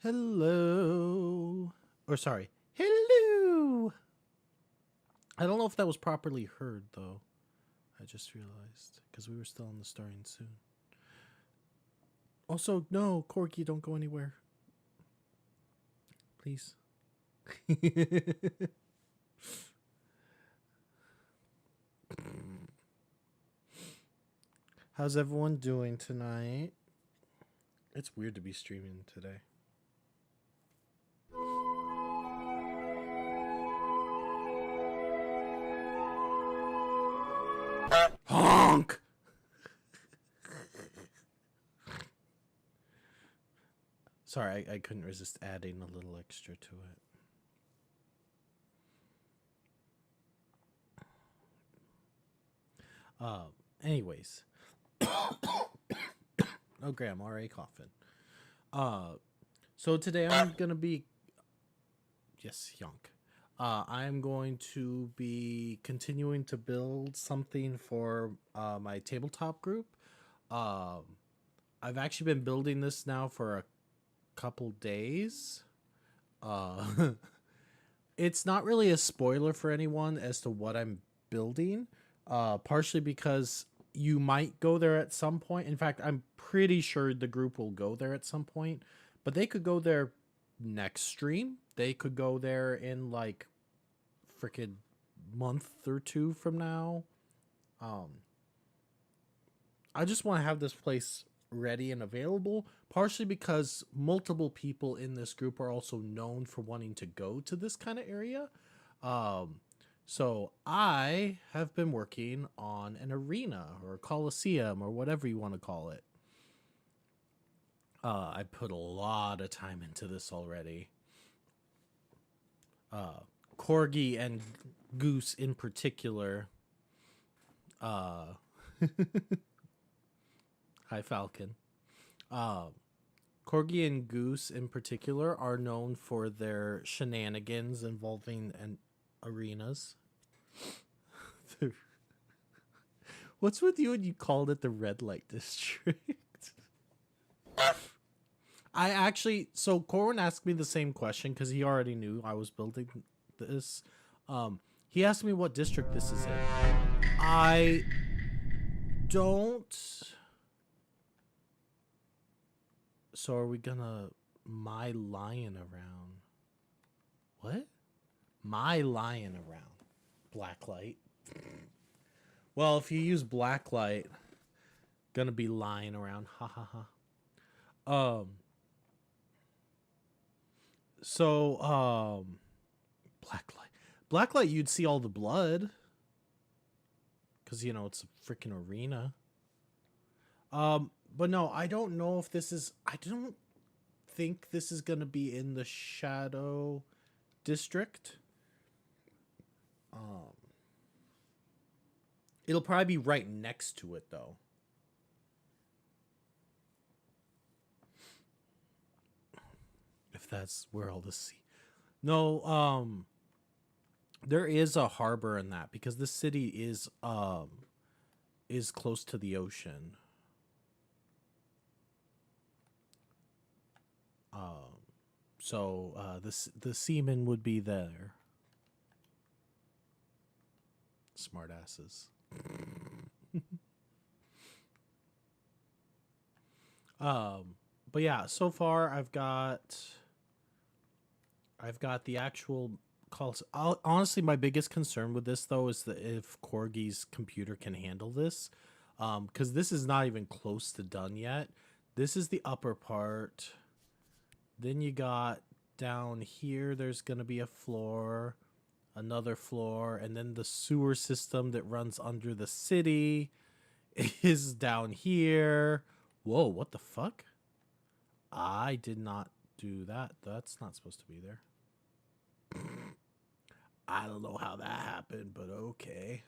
Hello. Or sorry. Hello. I don't know if that was properly heard though. I just realized because we were still on the starting soon. Also, no, Corky, don't go anywhere. Please. How's everyone doing tonight? It's weird to be streaming today. Honk! Sorry, I couldn't resist adding a little extra to it. Anyways. Oh, Graham, already coughing. So today I'm gonna be, yes, yonk. I'm going to be continuing to build something for my tabletop group. I've actually been building this now for a couple days. It's not really a spoiler for anyone as to what I'm building, partially because you might go there at some point. In fact, I'm pretty sure the group will go there at some point, but they could go there next stream. They could go there in like freaking month or two from now. I just want to have this place ready and available, partially because multiple people in this group are also known for wanting to go to this kind of area. So I have been working on an arena or a coliseum or whatever you want to call it. I put a lot of time into this already. Corgi and Goose in particular. Hi Falcon. Corgi and Goose in particular are known for their shenanigans involving arenas. What's with you when you called it the red light district? I actually, so Corwin asked me the same question because he already knew I was building this. He asked me what district this is in. I don't. So are we gonna my lion around? What? My lion around. Blacklight. Well, if you use blacklight, gonna be lying around. Ha ha ha. So blacklight you'd see all the blood because you know it's a freaking arena. But no, I don't know if this is, I don't think this is gonna be in the shadow district. It'll probably be right next to it though. If that's where all the sea. No, there is a harbor in that because the city is close to the ocean. So the seamen would be there. Smart asses. But yeah, so far I've got the actual calls. Honestly, my biggest concern with this though is that if Corgi's computer can handle this, because this is not even close to done yet. This is the upper part. Then you got down here. There's gonna be a floor, another floor, and then the sewer system that runs under the city is down here. Whoa, what the fuck? I did not do that. That's not supposed to be there. I don't know how that happened, but okay.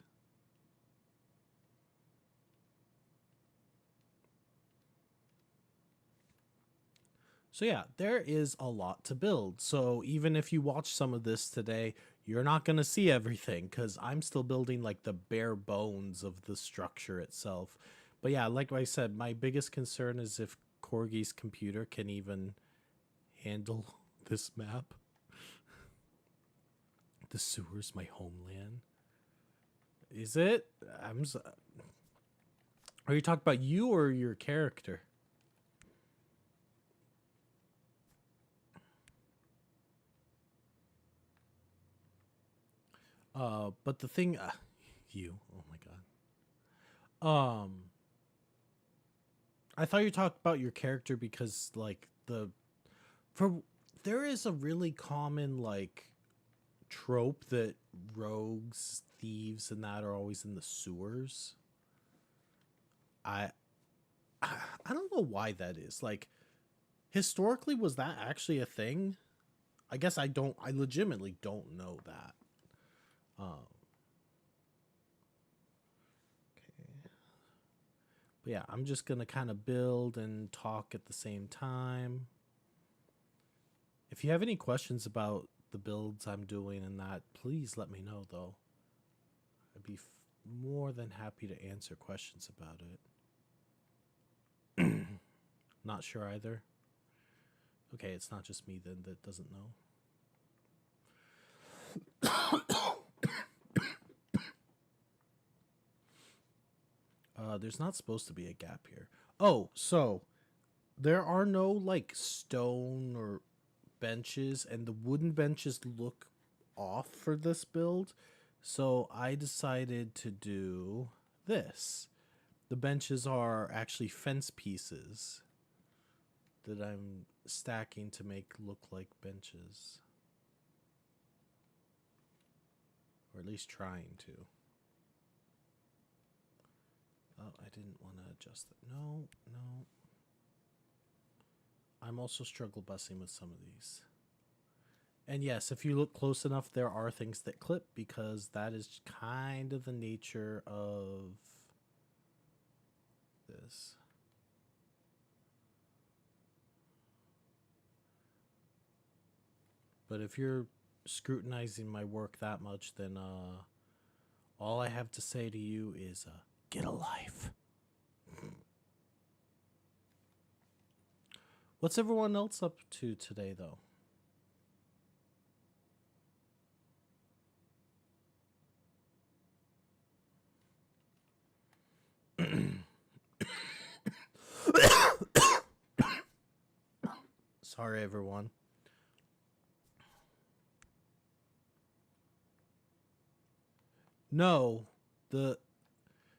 So yeah, there is a lot to build. So even if you watch some of this today, you're not going to see everything because I'm still building like the bare bones of the structure itself. But yeah, like I said, my biggest concern is if Corgi's computer can even handle this map. The sewers, my homeland. Is it? Are you talking about you or your character? But the thing, you. Oh my god. I thought you talked about your character because like for there is a really common like trope that rogues, thieves, and that are always in the sewers. I I don't know why that is. Like historically, was that actually a thing? I guess I don't. I legitimately don't know that. Um, okay. But yeah, I'm just gonna kind of build and talk at the same time. If you have any questions about the builds I'm doing and that, please let me know though. I'd be more than happy to answer questions about it. Not sure either. Okay, it's not just me then that doesn't know. There's not supposed to be a gap here. Oh, so there are no like stone or benches, and the wooden benches look off for this build. So I decided to do this. The benches are actually fence pieces that I'm stacking to make look like benches. Or at least trying to. Oh, I didn't want to adjust it. No, no. I'm also struggle busing with some of these. And yes, if you look close enough, there are things that clip because that is kind of the nature of this. But if you're scrutinizing my work that much, then all I have to say to you is get a life. What's everyone else up to today, though? Sorry, everyone. No, the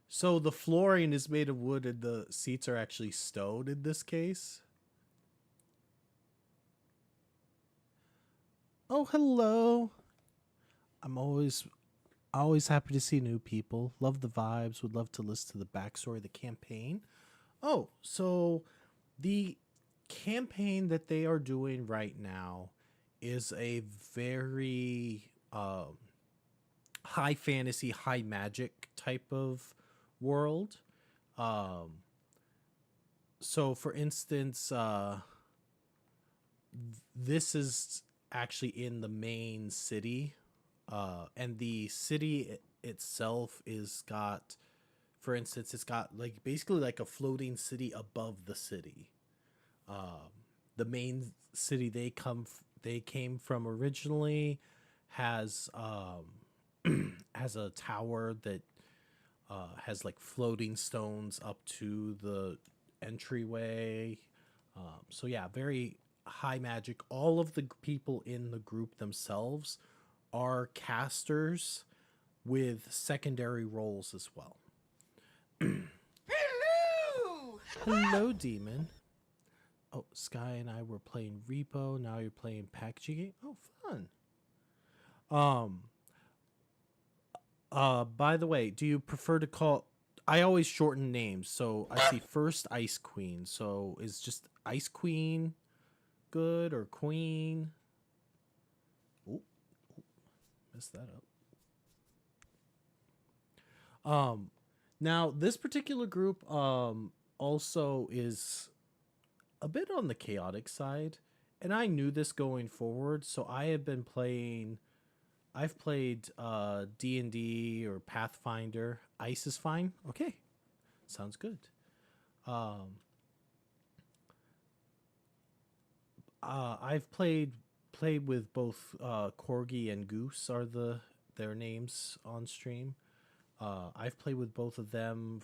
so the flooring is made of wood and the seats are actually stone in this case. Oh, hello. I'm always happy to see new people. Love the vibes. Would love to listen to the backstory of the campaign. Oh, so the campaign that they are doing right now is a very high fantasy, high magic type of world. Um, so, for instance, this is actually in the main city, and the city itself is got, for instance, it's got like basically like a floating city above the city. Um, the main city they came from originally has has a tower that has like floating stones up to the entryway. So yeah, very high magic. All of the people in the group themselves are casters with secondary roles as well. Hello! Hello, demon. Oh, Sky and I were playing Repo. Now you're playing packaging. Oh, fun. Um. By the way, do you prefer to call? I always shorten names, so I see first Ice Queen. So is just Ice Queen good or Queen? Oh, messed that up. Now this particular group also is a bit on the chaotic side, and I knew this going forward, so I have been playing. I've played D&D or Pathfinder. Ice is fine. Okay, sounds good. Um, I've played with both Corgi and Goose are their names on stream. I've played with both of them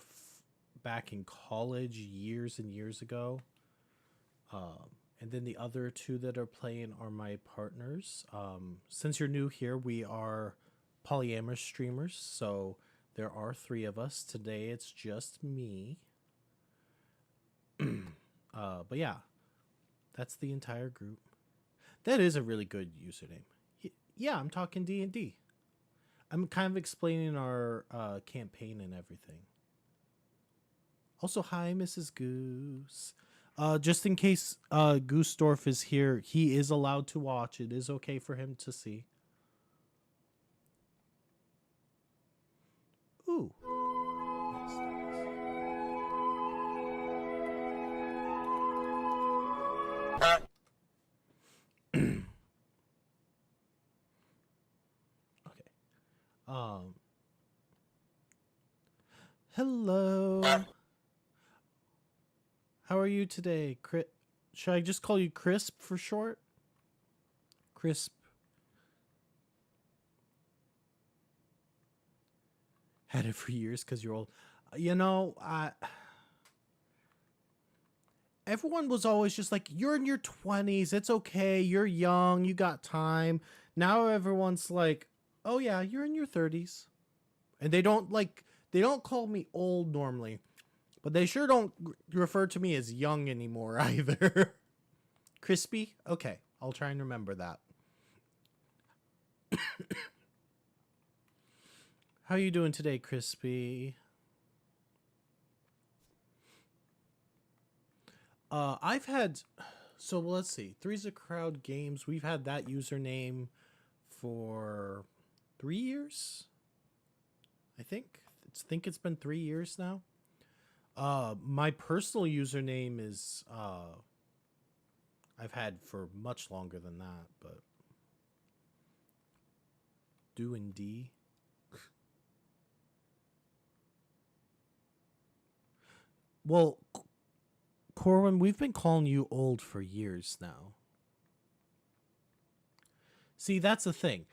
back in college years and years ago. And then the other two that are playing are my partners. Since you're new here, we are polyamorous streamers, so there are three of us. Today it's just me. But yeah, that's the entire group. That is a really good username. Yeah, I'm talking D&D. I'm kind of explaining our campaign and everything. Also, hi, Mrs. Goose. Just in case Goosdorf is here, he is allowed to watch. It is okay for him to see. Ooh. Okay. Um. Hello. How are you today, Should I just call you Crisp for short? Crisp. Had it for years because you're old. You know, everyone was always just like, you're in your 20s. It's okay. You're young. You got time. Now everyone's like, oh, yeah, you're in your 30s. And they don't call me old normally, but they sure don't refer to me as young anymore either. Crispy? Okay, I'll try and remember that. How you doing today, Crispy? I've had, so let's see, Three's a Crowd Games. We've had that username for 3 years. I think it's been 3 years now. My personal username is I've had for much longer than that, but Do and D. Well, Corwin, we've been calling you old for years now. See, that's the thing.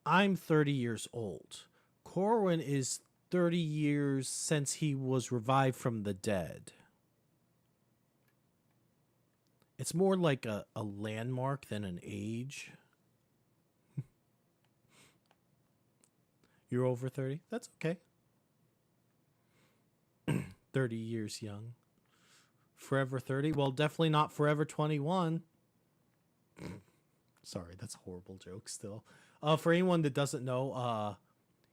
I'm 30 years old. Corwin is 30 years since he was revived from the dead. It's more like a landmark than an age. You're over 30? That's okay. 30 years young. Forever 30? Well, definitely not forever 21. Sorry, that's a horrible joke still. For anyone that doesn't know,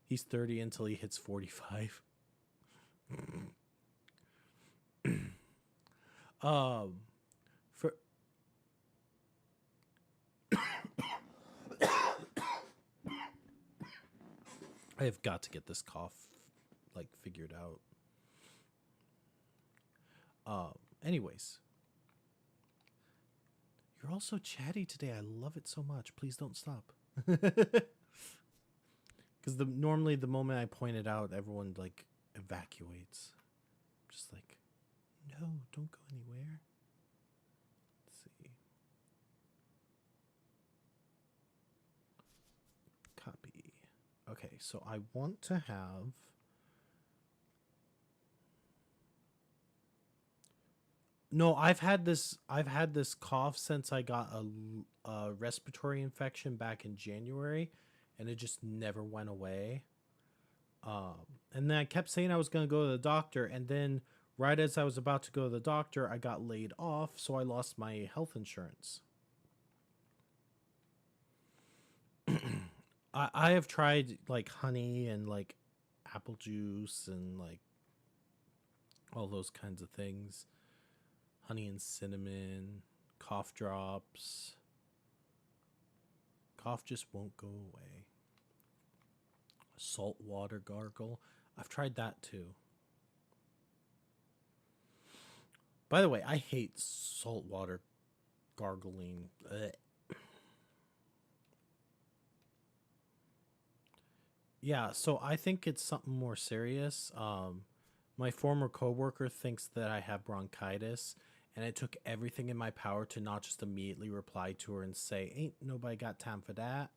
he's 30 until he hits 45. For I have got to get this cough like figured out. Anyways, you're all so chatty today. I love it so much. Please don't stop. Because normally the moment I point it out, everyone like evacuates. Just like, no, don't go anywhere. Let's see. Copy. Okay, so I want to have. No, I've had this cough since I got a respiratory infection back in January, and it just never went away. And then I kept saying I was going to go to the doctor, and then right as I was about to go to the doctor, I got laid off, so I lost my health insurance. I have tried like honey and like apple juice and like all those kinds of things. Honey and cinnamon, cough drops. Cough just won't go away. Salt water gargle. I've tried that too. By the way, I hate salt water gargling. Ugh. Yeah, so I think it's something more serious. My former coworker thinks that I have bronchitis, And it took everything in my power to not just immediately reply to her and say, "Ain't nobody got time for that."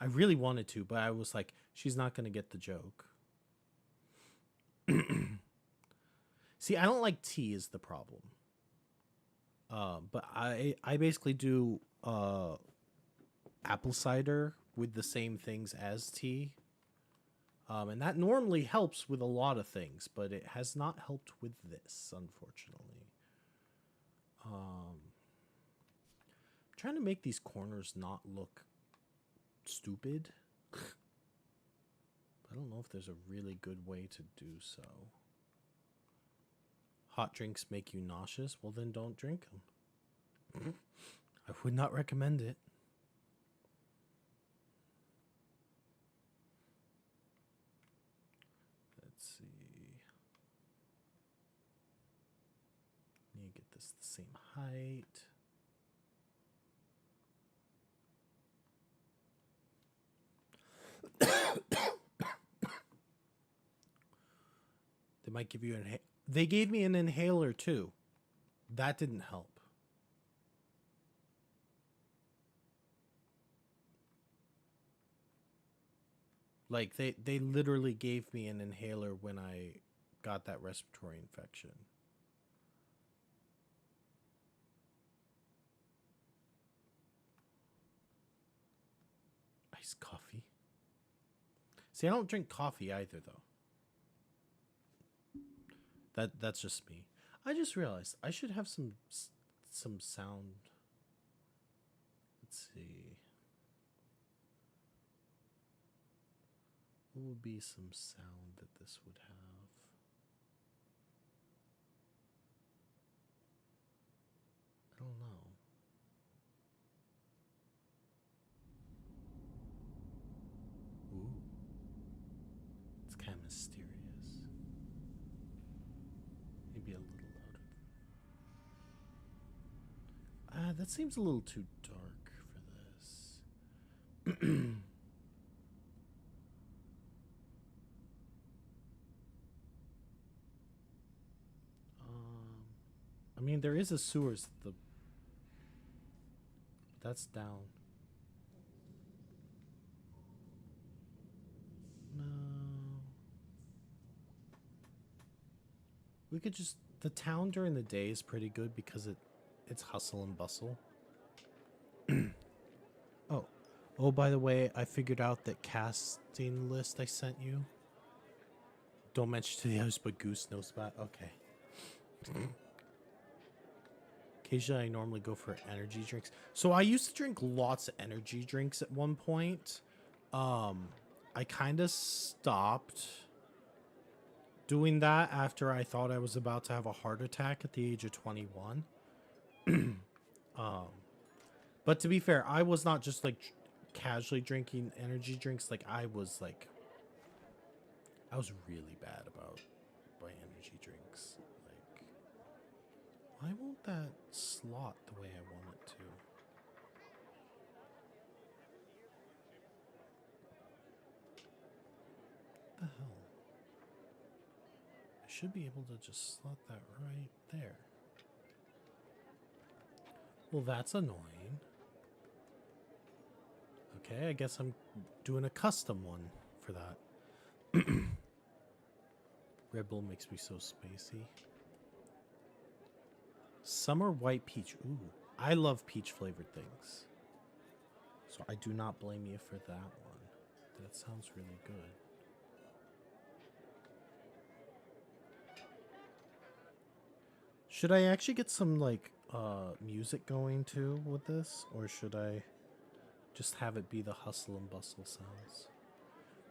I really wanted to, but I was like, she's not going to get the joke. See, I don't like tea is the problem. But I basically do apple cider with the same things as tea. And that normally helps with a lot of things, but it has not helped with this, unfortunately. I'm trying to make these corners not look stupid. I don't know if there's a really good way to do so. Hot drinks make you nauseous? Well, then don't drink them. I would not recommend it. Let's see. Need to get this the same height. They might give you an... They gave me an inhaler too. That didn't help. Like they literally gave me an inhaler when I got that respiratory infection. Iced coffee. See, I don't drink coffee either though. That's just me. I just realized I should have some sound. Let's see. What would be some sound that this would have? I don't know. Ooh. It's kind of mysterious. Maybe a little louder. That seems a little too dark for this. I mean, there is a sewers. That's down. No. We could just... The town during the day is pretty good because it's hustle and bustle. Oh, by the way, I figured out that casting list I sent you. Don't mention to the others, but Goose knows about. Okay. Occasionally, I normally go for energy drinks. So I used to drink lots of energy drinks at one point. I kind of stopped doing that after I thought I was about to have a heart attack at the age of 21. But to be fair, I was not just like casually drinking energy drinks. Like I was really bad about my energy drinks. Like, why won't that slot the way I want it to? What the hell? I should be able to just slot that right there. Well, that's annoying. Okay, I guess I'm doing a custom one for that. Red Bull makes me so spacey. Summer white peach. Ooh, I love peach flavored things. So I do not blame you for that one. That sounds really good. Should I actually get some like music going too with this, or should I just have it be the hustle and bustle sounds?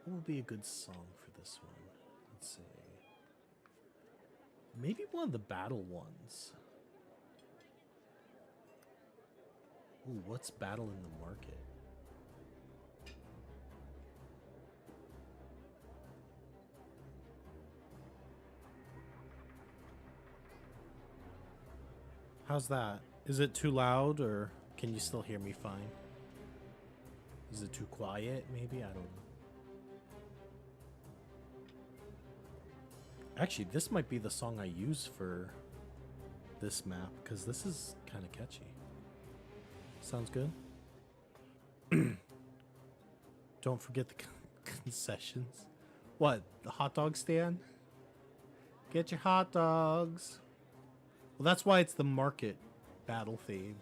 What would be a good song for this one? Let's see. Maybe one of the battle ones. Ooh, what's battle in the market? How's that? Is it too loud, or can you still hear me fine? Is it too quiet, maybe? I don't know. Actually, this might be the song I use for this map because this is kind of catchy. Sounds good. Don't forget the concessions. What? The hot dog stand? Get your hot dogs. Well, that's why it's the market battle theme.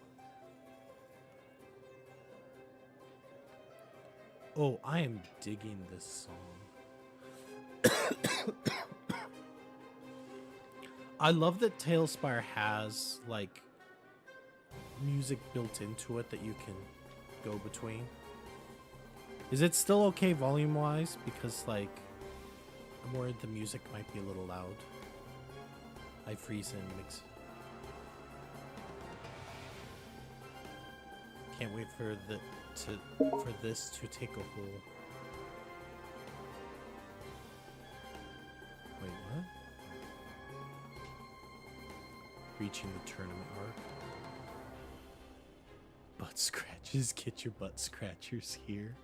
Oh, I am digging this song. I love that Tailspire has like music built into it that you can go between. Is it still okay volume wise? Because like I'm worried the music might be a little loud. I freeze and mix. Can't wait for this to take a hold. Wait, what? Reaching the tournament arc. Butt scratches. Get your butt scratchers here.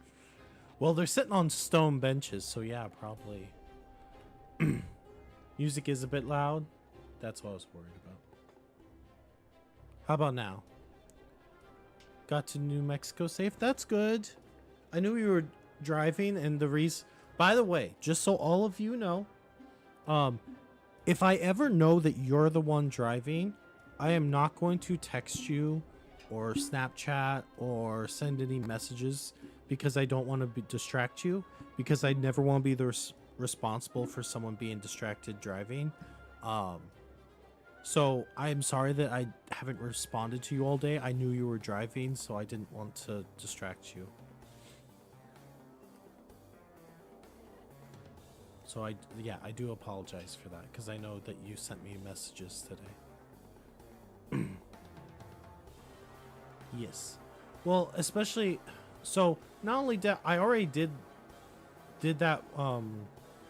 Well, they're sitting on stone benches, so yeah, probably. Music is a bit loud. That's what I was worried about. How about now? Got to New Mexico safe. That's good. I knew you were driving, and the reason. By the way, just so all of you know, if I ever know that you're the one driving, I am not going to text you or Snapchat or send any messages because I don't want to distract you, because I never want to be the responsible for someone being distracted driving. So I'm sorry that I haven't responded to you all day. I knew you were driving, so I didn't want to distract you. So I do apologize for that, because I know that you sent me messages today. Yes. Well, especially, so not only did I already did that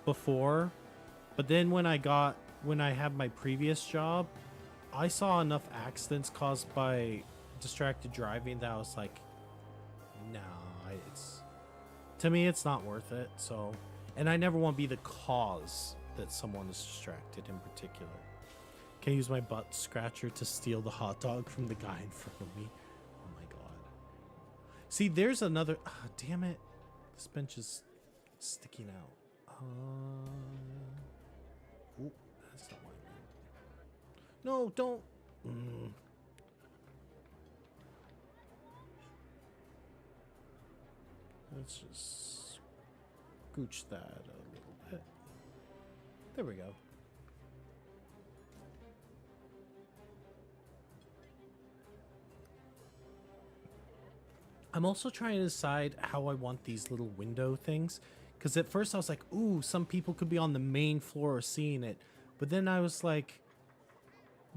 before, but then when I had my previous job, I saw enough accidents caused by distracted driving that I was like, nah, to me it's not worth it. So, and I never want to be the cause that someone is distracted in particular. Can I use my butt scratcher to steal the hot dog from the guy in front of me? Oh my god. See, there's another. Damn it. This bench is sticking out. Oh, that's not what I meant. No, don't. Let's just scooch that a little bit. There we go. I'm also trying to decide how I want these little window things, because at first I was like, ooh, some people could be on the main floor seeing it, but then I was like,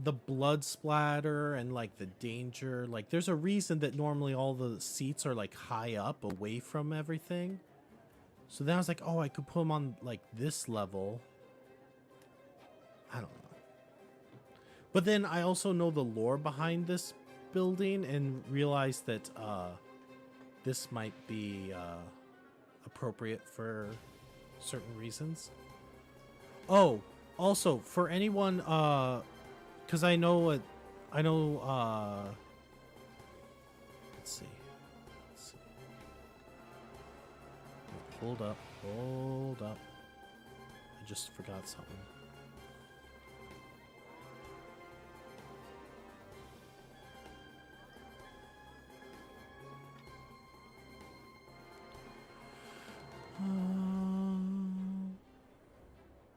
the blood splatter and like the danger, like there's a reason that normally all the seats are like high up away from everything. So then I was like, oh, I could put them on like this level. I don't know. But then I also know the lore behind this building and realized that this might be appropriate for certain reasons. Oh, also for anyone, because I know let's see. Hold up. I just forgot something.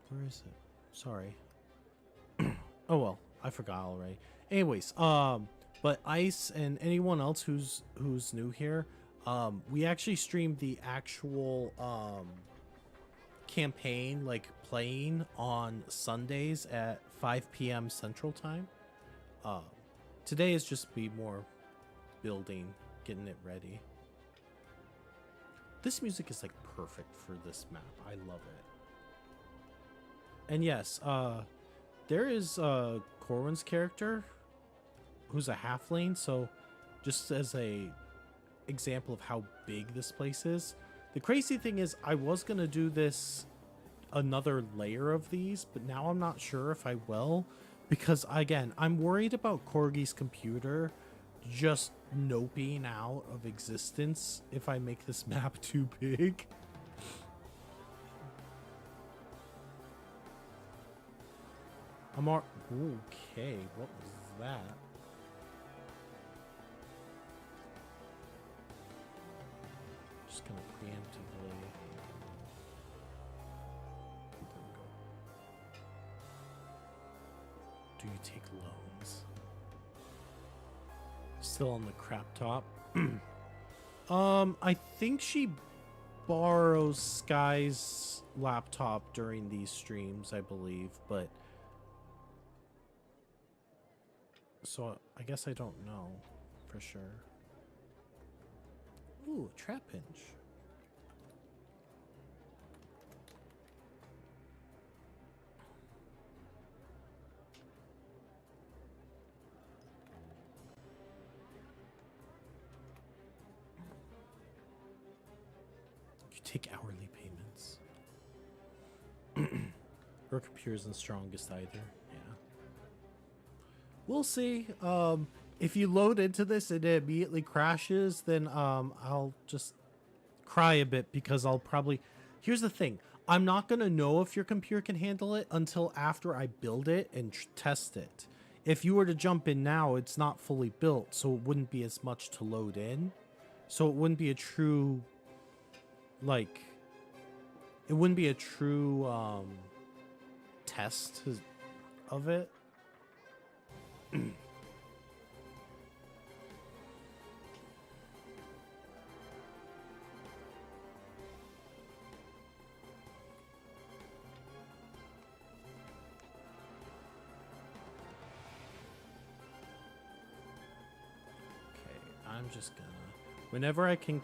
Where is it? Sorry. Oh well, I forgot already. Anyways, but Ice and anyone else who's new here, we actually streamed the actual campaign, like playing on Sundays at 5 p.m. Central Time. Today is just be more building, getting it ready. This music is like perfect for this map. I love it. And yes, there is Corwin's character who's a halfling, so just as a example of how big this place is. The crazy thing is I was going to do this another layer of these, but now I'm not sure if I will, Because again, I'm worried about Corgi's computer just noping out of existence if I make this map too big. I'm okay, what was that? Just gonna preemptively. There we go. Do you take loans? Still on the crap top. I think she borrows Sky's laptop during these streams, I believe, but so I guess I don't know for sure. Ooh, trap hinge. You take hourly payments. Her computer isn't strongest either. Yeah. We'll see. If you load into this and it immediately crashes, then I'll just cry a bit because I'll probably. Here's the thing. I'm not gonna know if your computer can handle it until after I build it and test it. If you were to jump in now, it's not fully built, so it wouldn't be as much to load in. So it wouldn't be a true, like, it wouldn't be a true test of it. I'm just gonna, whenever I can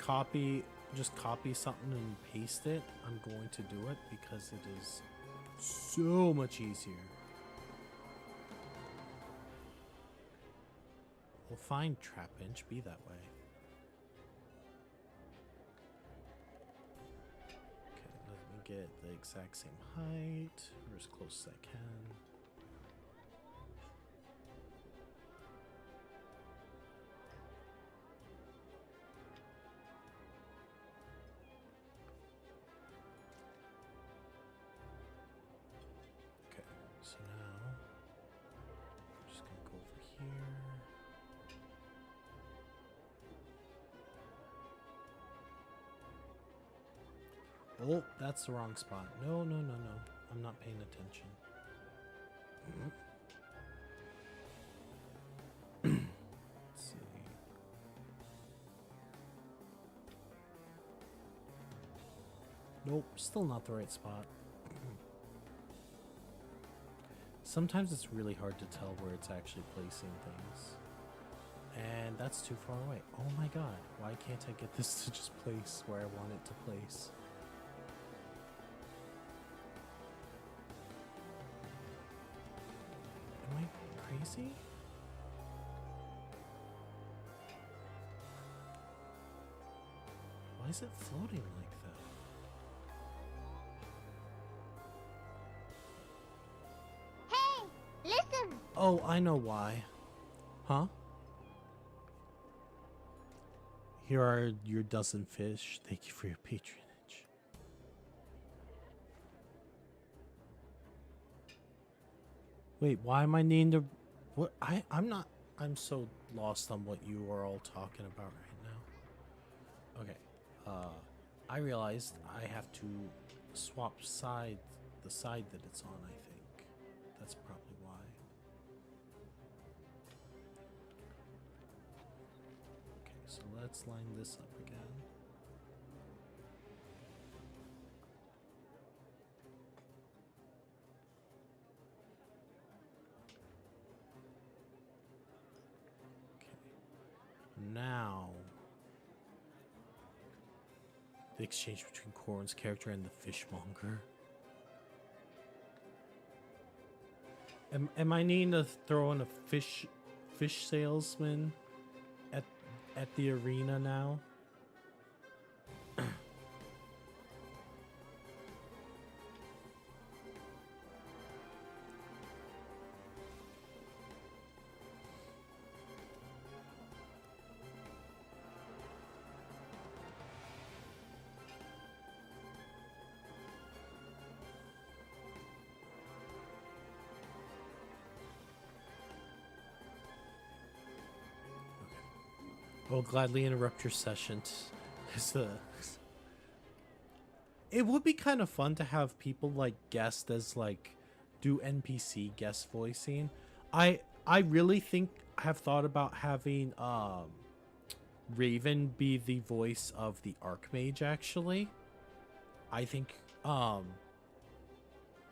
just copy something and paste it, I'm going to do it because it is so much easier. We'll find trap inch, be that way. Okay, let me get the exact same height, or as close as I can. So now, I'm just gonna go over here. Oh, that's the wrong spot. No, no, no, no. I'm not paying attention. Let's see. Nope, still not the right spot. Sometimes it's really hard to tell where it's actually placing things. And that's too far away. Oh my god, why can't I get this to just place where I want it to place? Am I crazy? Why is it floating like that? Listen! Oh, I know why. Huh? Here are your dozen fish. Thank you for your patronage. Wait, why am I needing to... What? I'm not... I'm so lost on what you are all talking about right now. Okay. I realized I have to swap the side that it's on, I think. That's probably why. Okay, so let's line this up again. Okay. Now, the exchange between Corwin's character and the fishmonger. Am I needing to throw in a fish salesman at the arena now? I'll gladly interrupt your session. It's the. It would be kind of fun to have people like guest as like do NPC guest voicing. I really think I have thought about having Raven be the voice of the Archmage actually. I think um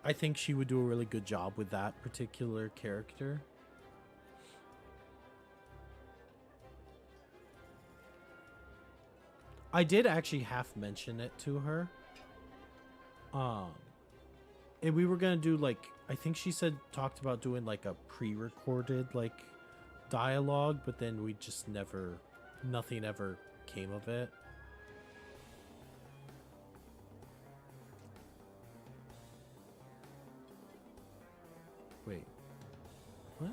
I think she would do a really good job with that particular character. I did actually half mention it to her. Um and we were gonna do like I think she said talked about doing like a pre-recorded like dialogue, but then we just never nothing ever came of it. Wait, what?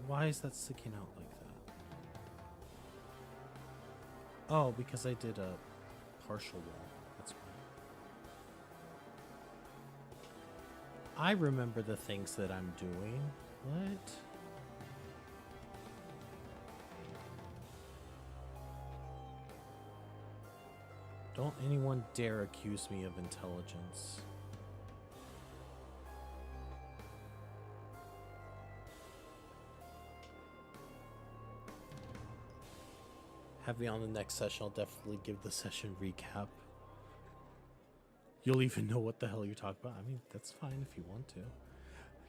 Why is that sticking out like that? Oh, because I did a partial wall. That's why. I remember the things that I'm doing. What? Don't anyone dare accuse me of intelligence. Have me on the next session. I'll definitely give the session recap. You'll even know what the hell you're talking about. I mean, that's fine if you want to.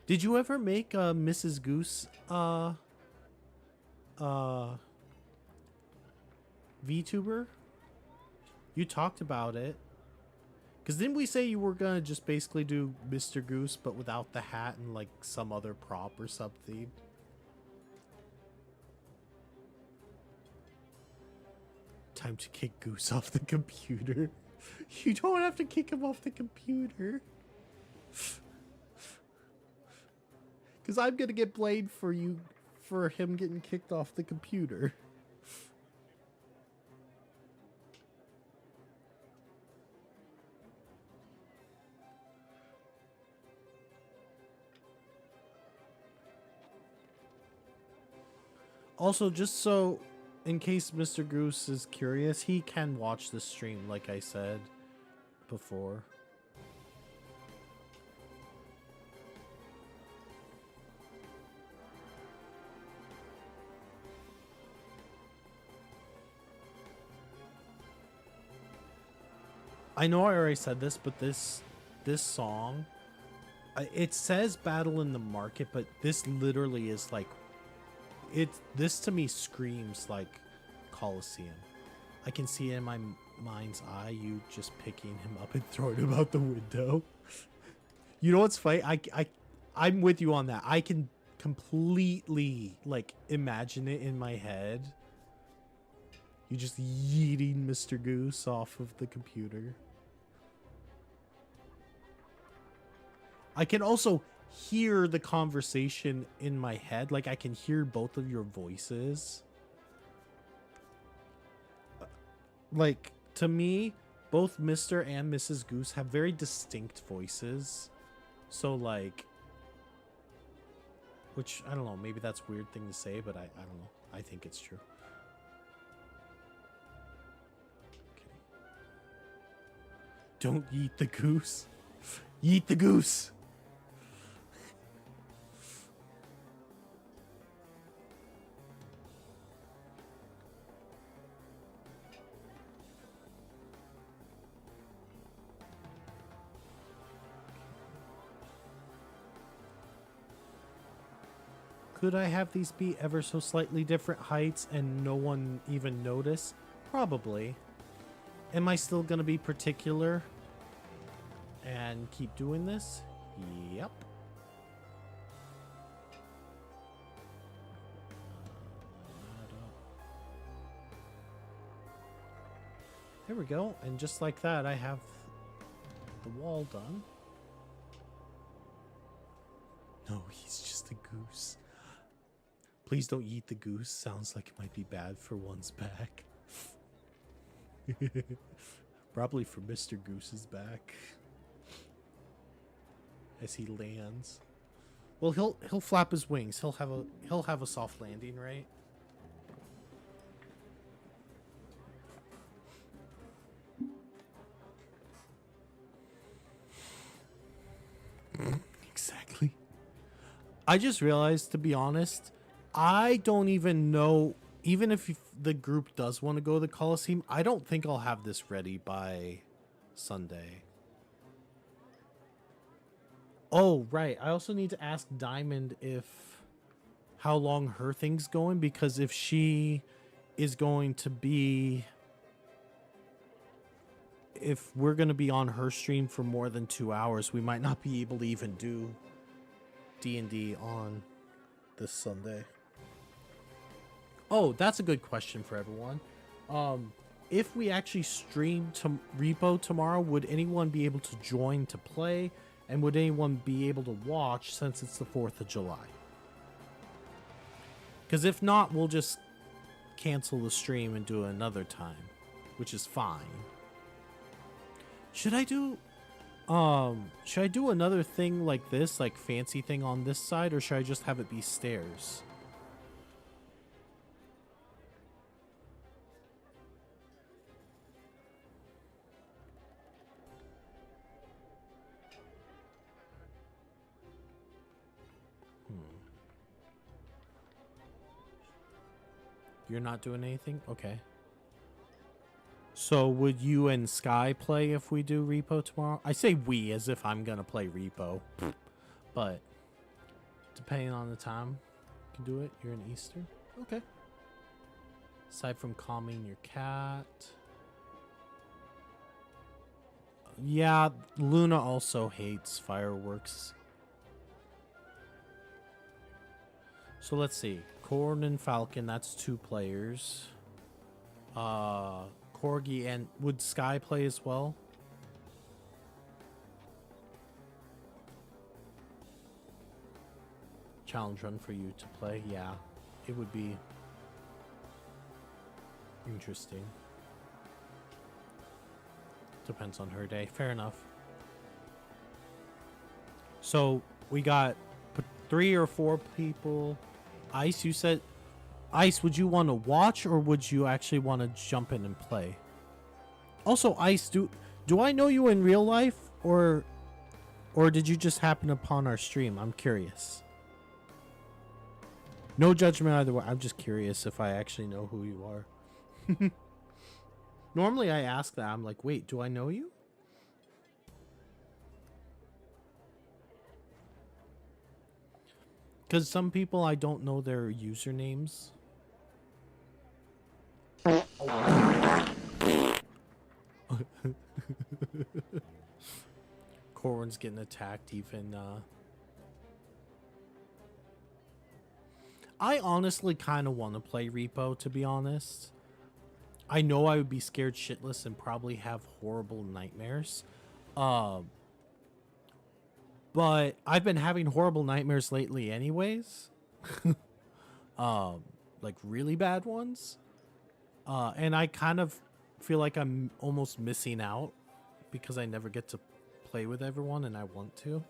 Did you ever make Mrs. Goose VTuber? You talked about it. Because didn't we say you were gonna just basically do Mr. Goose but without the hat and like some other prop or something? Time to kick Goose off the computer. You don't have to kick him off the computer. Because I'm gonna get blamed for him getting kicked off the computer. Also, just so in case Mr. Goose is curious, he can watch the stream, like I said before. I know I already said this, but this song, it says Battle in the Market, but this literally is like, this to me screams like Coliseum. I can see in my mind's eye you just picking him up and throwing him out the window. You know what's funny? I'm with you on that. I can completely like imagine it in my head. You just yeeting Mr. Goose off of the computer. I can also hear the conversation in my head. Like I can hear both of your voices. Like to me, both Mr. and Mrs. Goose have very distinct voices. So like, which I don't know, maybe that's a weird thing to say, but I don't know. I think it's true. Okay. Don't yeet the goose. Yeet the goose. Could I have these be ever so slightly different heights and no one even notice? Probably. Am I still going to be particular and keep doing this? Yep. There we go. And just like that, I have the wall done. No, he's just a goose. Please don't eat the goose. Sounds like it might be bad for one's back. Probably for Mr. Goose's back. As he lands. Well, he'll flap his wings. He'll have a soft landing, right? Exactly. I just realized, to be honest, I don't even know. Even if the group does want to go to the Coliseum, I don't think I'll have this ready by Sunday. Oh, right. I also need to ask Diamond if how long her thing's going, because if she is going to be, if we're going to be on her stream for more than 2 hours, we might not be able to even do D&D on this Sunday. Oh, that's a good question for everyone. If we actually stream to Repo tomorrow, would anyone be able to join to play? And would anyone be able to watch, since it's the 4th of July? Because if not, we'll just cancel the stream and do it another time, which is fine. Should I do another thing like this, like fancy thing on this side, or should I just have it be stairs? You're not doing anything? Okay. So would you and Sky play if we do Repo tomorrow? I say we as if I'm gonna play Repo. But depending on the time, you can do it. You're in Easter? Okay. Aside from calming your cat. Yeah, Luna also hates fireworks. So let's see. Corn and Falcon, that's 2 players. Corgi, and would Sky play as well? Challenge run for you to play? Yeah, it would be interesting. Depends on her day. Fair enough. So we got 3 or 4 people. Ice, you said... Ice, would you want to watch, or would you actually want to jump in and play? Also, Ice, do I know you in real life, or did you just happen upon our stream? I'm curious. No judgment either way. I'm just curious if I actually know who you are. Normally I ask that. I'm like, wait, do I know you? Because some people, I don't know their usernames. Corwin's getting attacked even. I honestly kind of want to play Repo, to be honest. I know I would be scared shitless and probably have horrible nightmares. But I've been having horrible nightmares lately anyways. Like really bad ones. And I kind of feel like I'm almost missing out because I never get to play with everyone, and I want to.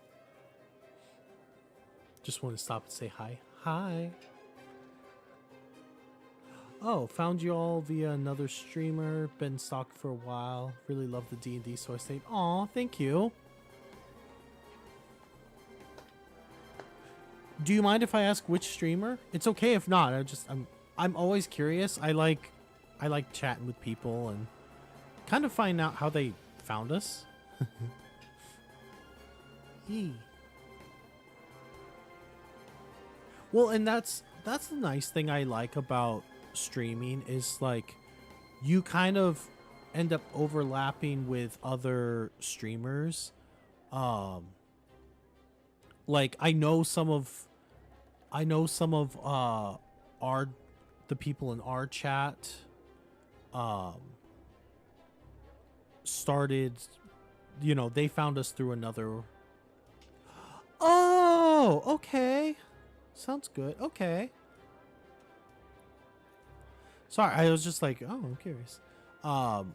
Just want to stop and say hi. Hi. Oh, found you all via another streamer. Been stalked for a while. Really love the D&D, so I stayed. Aw, thank you. Do you mind if I ask which streamer? It's okay if not. I'm always curious. I like chatting with people and kind of find out how they found us. Yee. Well, and that's the nice thing I like about streaming is like you kind of end up overlapping with other streamers. Like I know some of our the people in our chat started, you know, they found us through another. Oh, okay. Sounds good. Okay. Sorry, I was just like, oh, I'm curious.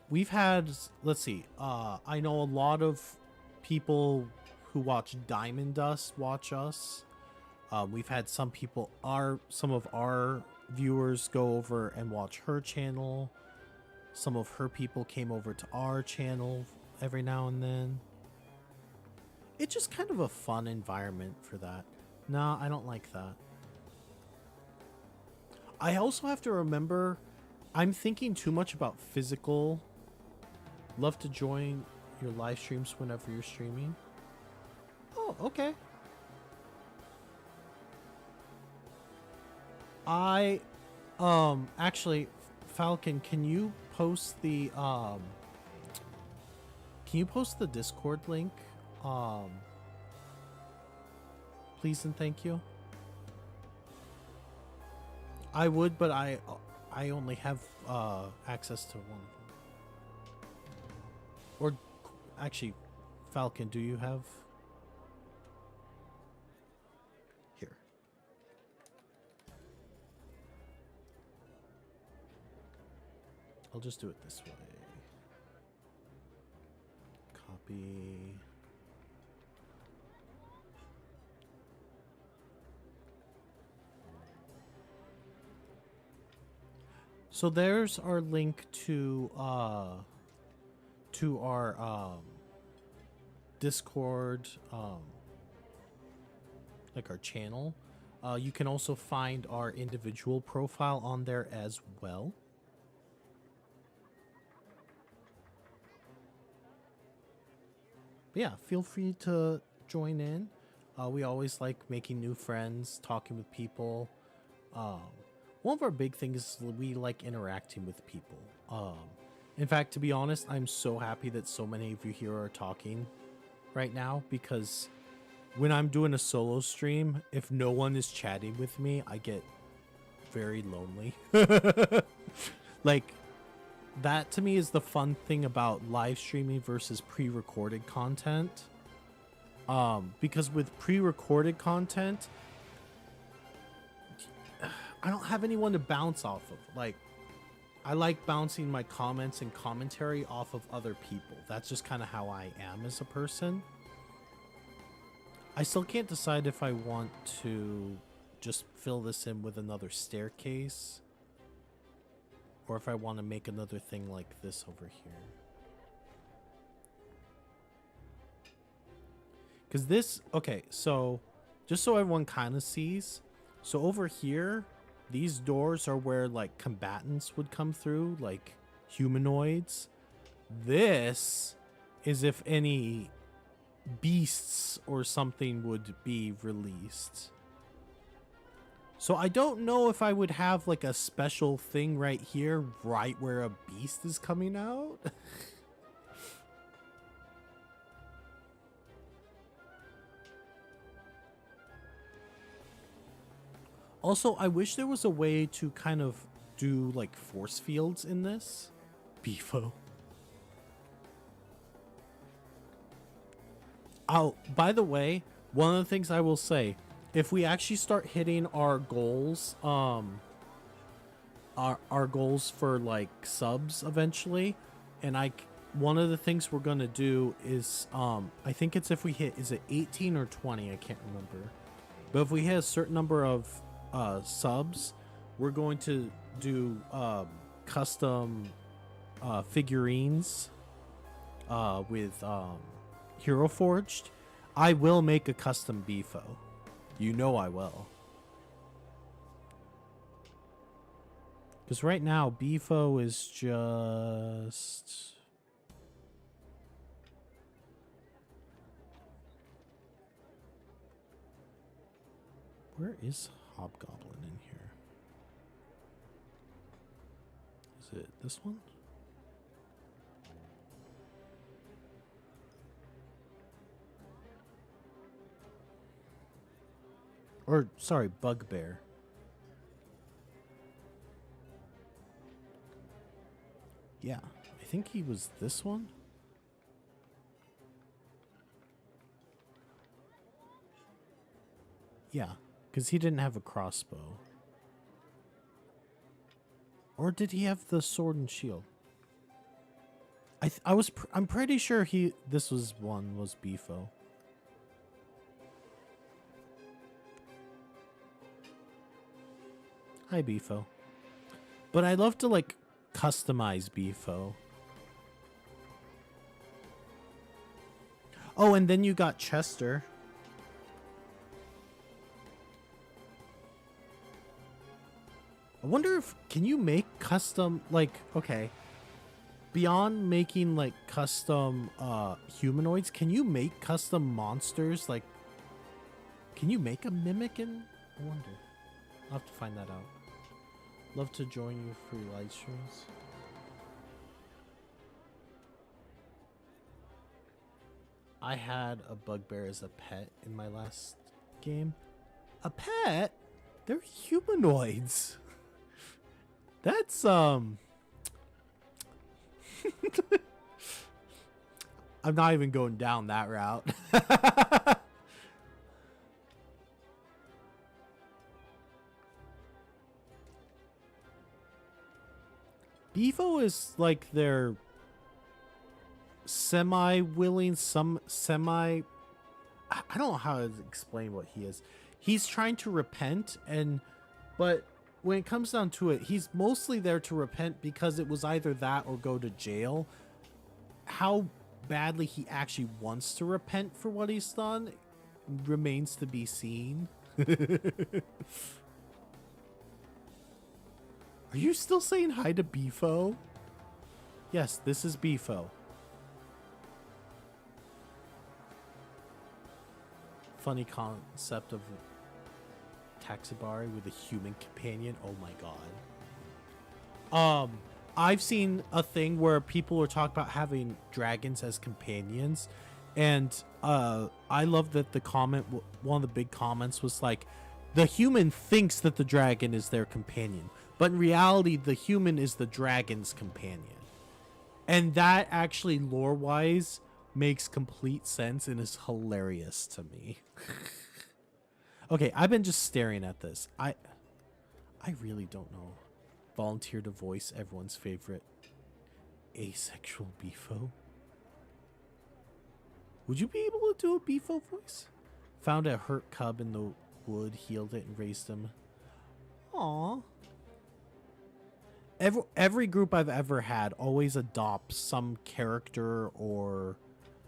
We've had, let's see. I know a lot of people who watch Diamond Dust watch us. We've had some of our viewers go over and watch her channel. Some of her people came over to our channel every now and then. It's just kind of a fun environment for that. Nah, I don't like that. I also have to remember, I'm thinking too much about physical. Love to join your live streams whenever you're streaming. Oh, okay. Actually, Falcon, can you post the Discord link? Please and thank you. I would, but I only have access to one of them. Or actually, Falcon, do you have? Here. I'll just do it this way. Copy. So there's our link to our Discord, like our channel. You can also find our individual profile on there as well. But yeah, feel free to join in. We always like making new friends, talking with people. One of our big things is we like interacting with people. In fact, to be honest, I'm so happy that so many of you here are talking right now, because when I'm doing a solo stream, if no one is chatting with me, I get very lonely. Like, that to me is the fun thing about live streaming versus pre-recorded content. Because with pre-recorded content, I don't have anyone to bounce off of. Like, I like bouncing my comments and commentary off of other people. That's just kind of how I am as a person. I still can't decide if I want to just fill this in with another staircase, or if I want to make another thing like this over here. Because this, okay, so just so everyone kind of sees, so over here, these doors are where like combatants would come through, like humanoids. This is if any beasts or something would be released. So I don't know if I would have like a special thing right here, right where a beast is coming out. Also, I wish there was a way to kind of do like force fields in this. Beefo. Oh, by the way, one of the things I will say, if we actually start hitting our goals, our goals for like subs eventually, and one of the things we're gonna do is, I think it's if we hit, is it 18 or 20? I can't remember. But if we hit a certain number of subs, we're going to do custom figurines with Hero Forged. I will make a custom Beefo. You know I will. Because right now, Beefo is just... Where is Hobgoblin in here? Is it this one? Or, sorry, Bugbear. Yeah, I think he was this one. Yeah, because he didn't have a crossbow. Or did he have the sword and shield? I'm pretty sure this was Beefo. Hi, Beefo. But I love to, like, customize Beefo. Oh, and then you got Chester. I wonder if, can you make custom, like, okay. Beyond making, like, custom humanoids, can you make custom monsters? Like, can you make a Mimikin? I wonder. I'll have to find that out. Love to join you for your live streams. I had a bugbear as a pet in my last game. A pet? They're humanoids. That's I'm not even going down that route. Beefo is like their semi-willing, some semi... I don't know how to explain what he is. He's trying to repent, but when it comes down to it, he's mostly there to repent because it was either that or go to jail. How badly he actually wants to repent for what he's done remains to be seen. Are you still saying hi to Beefo? Yes, this is Beefo. Funny concept of Taxibari with a human companion. Oh my god. I've seen a thing where people are talking about having dragons as companions, and I love that the comment, one of the big comments was like, the human thinks that the dragon is their companion, but in reality the human is the dragon's companion. And that actually lore-wise makes complete sense and is hilarious to me. Okay, I've been just staring at this. I really don't know. Volunteer to voice everyone's favorite asexual Beefo. Would you be able to do a Beefo voice? Found a hurt cub in the wood, healed it, and raised him. Aww. Every group I've ever had always adopts some character, or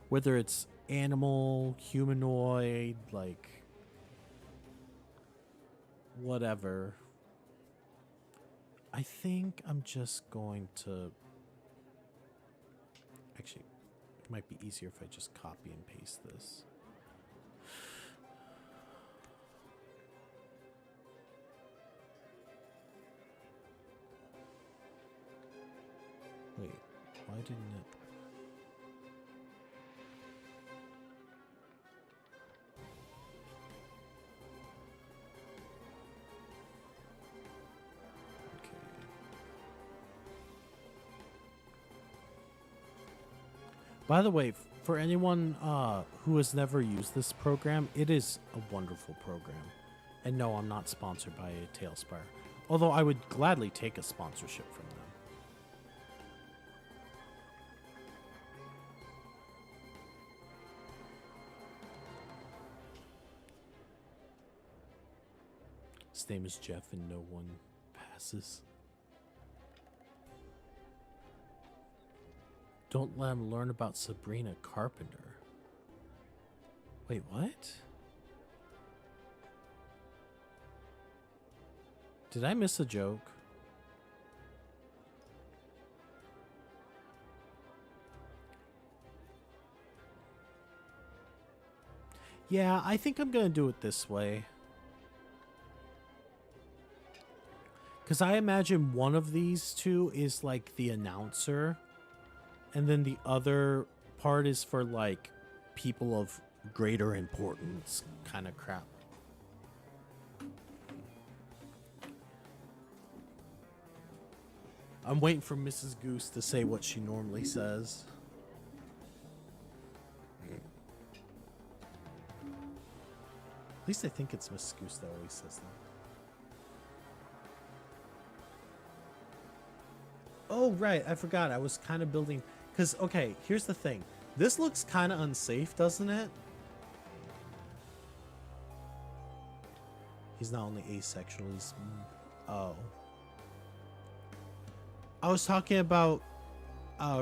whether it's animal, humanoid, like whatever. I think I'm just going to... Actually, it might be easier if I just copy and paste this. Wait, why didn't it... By the way, for anyone who has never used this program, it is a wonderful program. And no, I'm not sponsored by Tailspire. Although I would gladly take a sponsorship from them. His name is Jeff and no one passes. Don't let him learn about Sabrina Carpenter. Wait, what? Did I miss a joke? Yeah, I think I'm gonna do it this way. Because I imagine one of these two is like the announcer. And then the other part is for, like, people of greater importance kind of crap. I'm waiting for Mrs. Goose to say what she normally says. At least I think it's Mrs. Goose that always says that. Oh, right. I forgot. I was kind of building... Because, okay, here's the thing. This looks kind of unsafe, doesn't it? He's not only asexual, he's Oh. I was talking about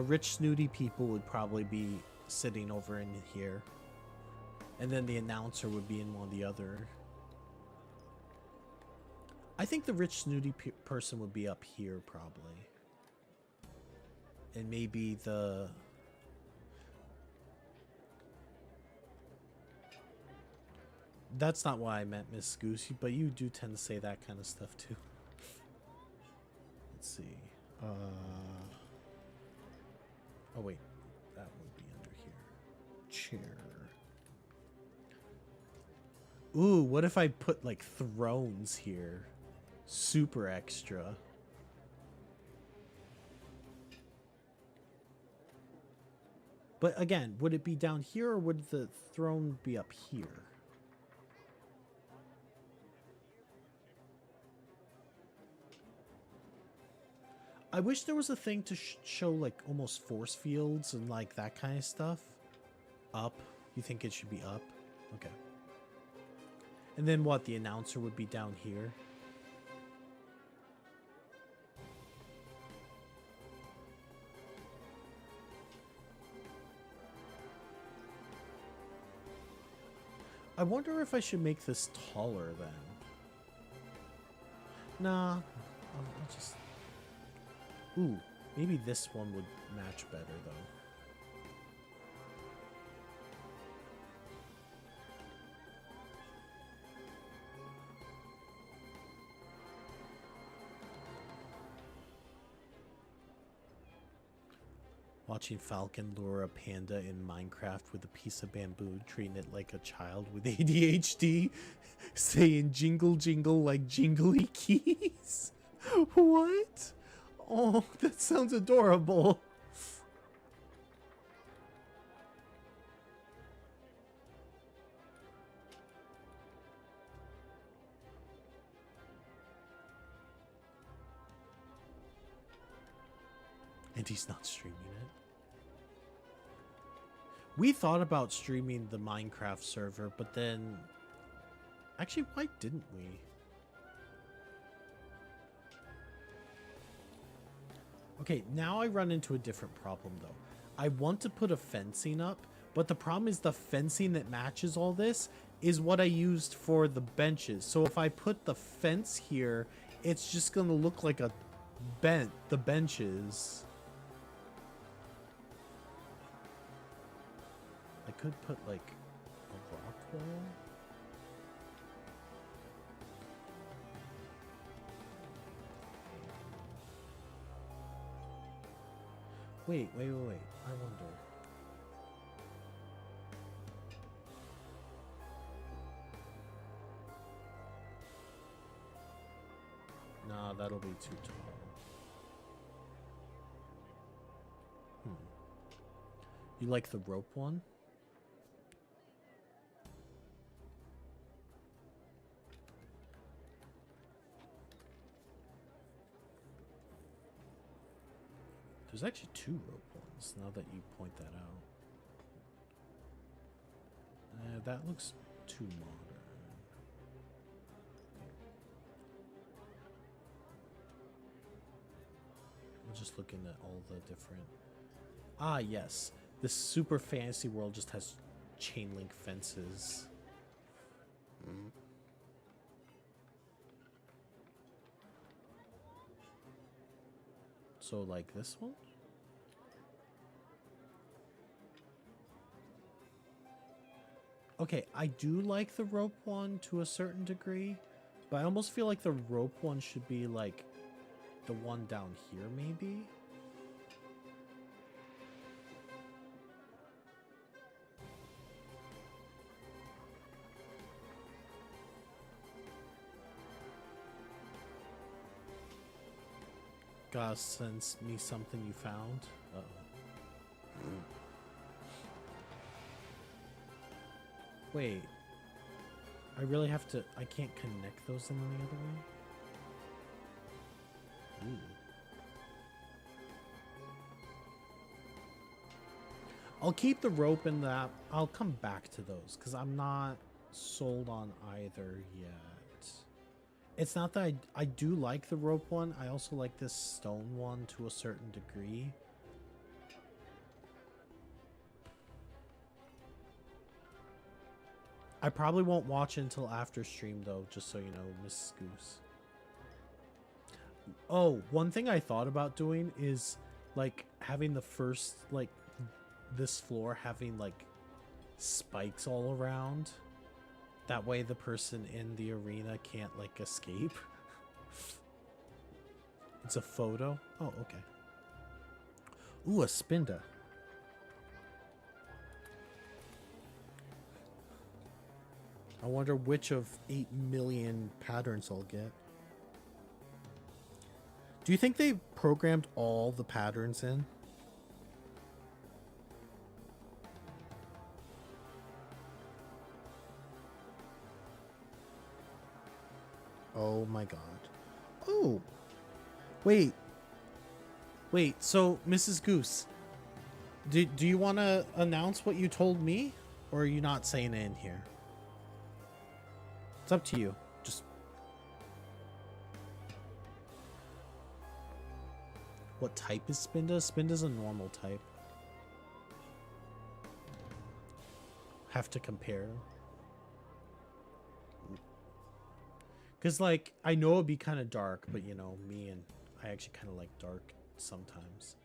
rich snooty people would probably be sitting over in here. And then the announcer would be in one of the other. I think the rich snooty person would be up here probably. And maybe the... That's not why I meant, Miss Goose, but you do tend to say that kind of stuff too. Let's see. Oh wait, that would be under here. Chair. Ooh, what if I put like thrones here? Super extra. But again, would it be down here or would the throne be up here? I wish there was a thing to show like almost force fields and like that kind of stuff. Up? You think it should be up? Okay. And then what? The announcer would be down here? I wonder if I should make this taller then. Nah. I'll just... Ooh, maybe this one would match better though. Watching Falcon lure a panda in Minecraft with a piece of bamboo, treating it like a child with ADHD, saying jingle jingle like jingly keys. What? Oh, that sounds adorable. And he's not streaming it. We thought about streaming the Minecraft server, but then... Actually, why didn't we? Okay, now I run into a different problem, though. I want to put a fencing up, but the problem is the fencing that matches all this is what I used for the benches. So if I put the fence here, it's just going to look like the benches. I could put, like, a rock wall. Wait. I wonder. Nah, that'll be too tall. You like the rope one? There's actually two rope ones, now that you point that out. That looks too modern. I'm just looking at all the different... Ah, yes. This super fantasy world just has chain link fences. So, like this one? Okay, I do like the rope one to a certain degree, but I almost feel like the rope one should be like the one down here, maybe? Gotta send me something you found. Uh-oh. Wait. I really have to... I can't connect those in any other way? Ooh. I'll keep the rope in that. I'll come back to those, because I'm not sold on either yet. It's not that I do like the rope one. I also like this stone one to a certain degree. I probably won't watch until after stream though, just so you know, Mrs. Goose. Oh, one thing I thought about doing is like having the first, like this floor having like spikes all around. That way the person in the arena can't like escape. It's a photo. Oh, okay. Ooh, a Spinda. I wonder which of 8 million patterns I'll get. Do you think they programmed all the patterns in? Oh my god. Oh! Wait. Wait, so Mrs. Goose, do you want to announce what you told me? Or are you not saying it in here? It's up to you. Just... What type is Spinda? Spinda's a normal type. Have to compare. Because, like, I know it'd be kind of dark, but, you know, I actually kind of like dark sometimes.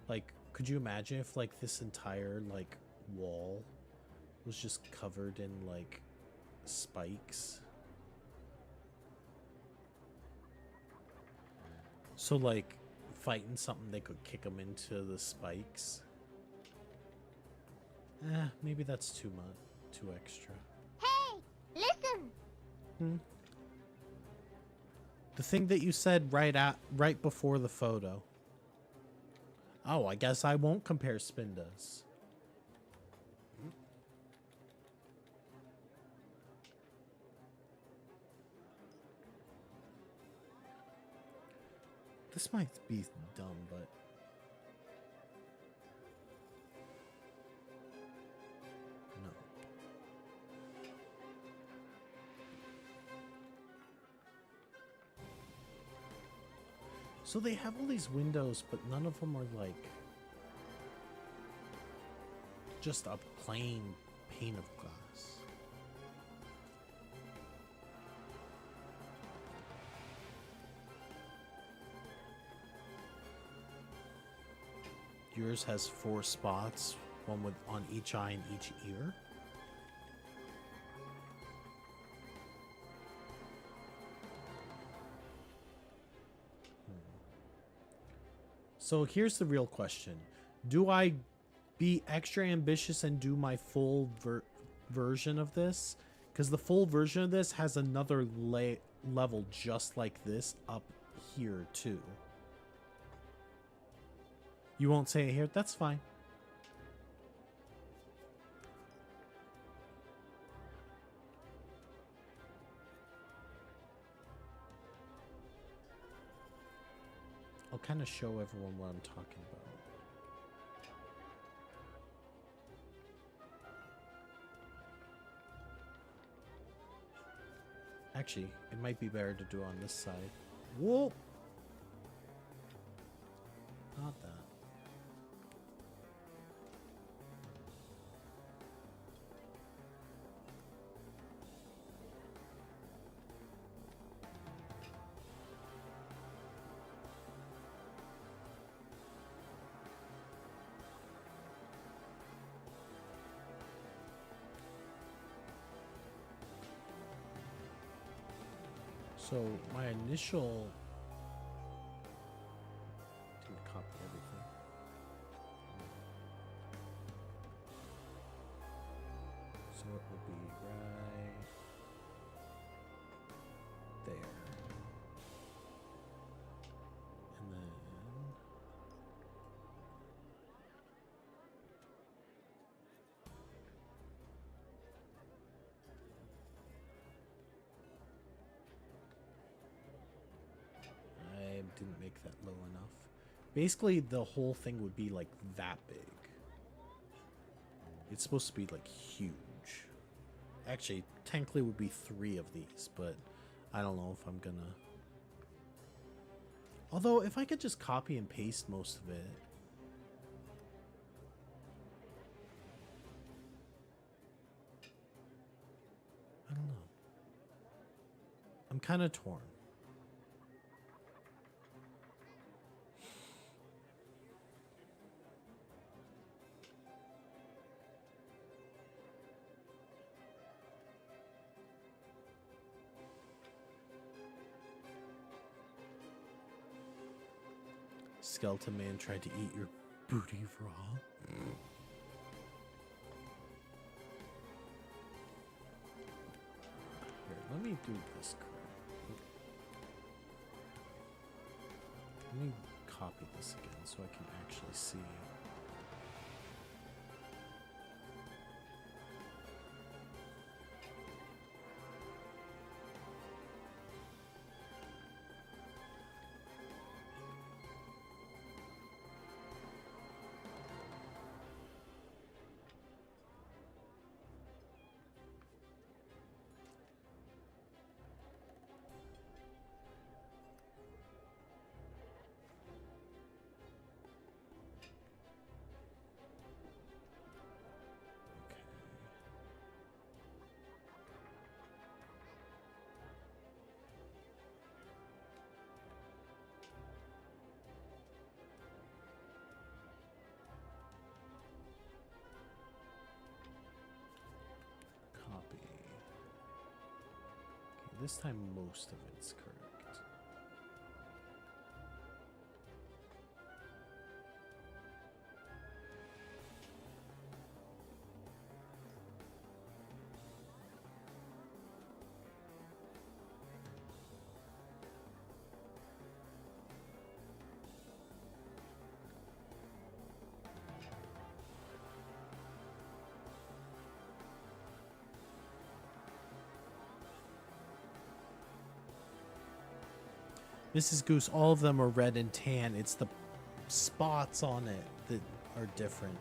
Like, could you imagine if, like, this entire, like, wall was just covered in, like, spikes? So, like, fighting something, they could kick them into the spikes. Maybe that's too much, too extra. Hey, listen! The thing that you said right before the photo. Oh, I guess I won't compare Spindas. This might be dumb, but... No. So they have all these windows, but none of them are like... just a plain pane of glass. Yours has 4 spots, one with on each eye and each ear. So here's the real question. Do I be extra ambitious and do my full version of this? Because the full version of this has another level just like this up here too. You won't say it here? That's fine. I'll kind of show everyone what I'm talking about. Actually, it might be better to do on this side. Whoa! Not that. So my initial didn't copy everything. So it will be right there. And then I didn't make that low enough. Basically, the whole thing would be like that big. It's supposed to be like huge. Actually, technically it would be 3 of these, but I don't know if I'm gonna. Although, if I could just copy and paste most of it. I don't know. I'm kind of torn. Skeleton Man tried to eat your booty raw. Here, let me do this. Let me copy this again so I can actually see. Copy. Okay, this time most of it's correct. Mrs. Goose, all of them are red and tan. It's the spots on it that are different.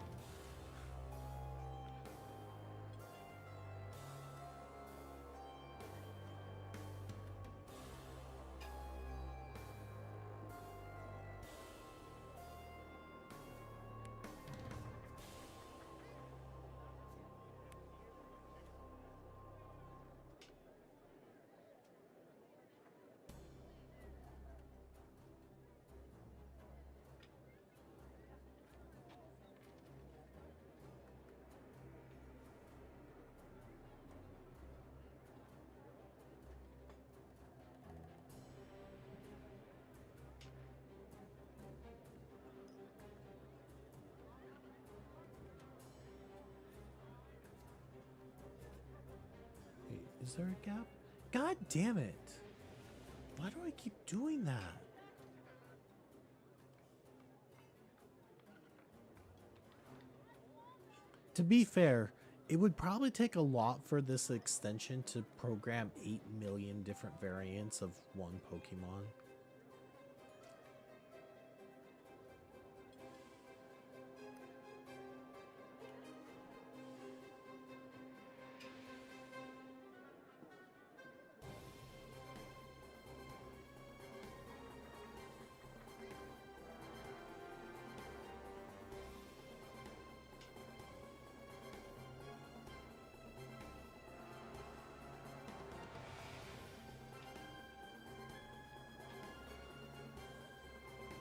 Wait, is there a gap? God damn it. Why do I keep doing that? To be fair, it would probably take a lot for this extension to program 8 million different variants of one Pokemon.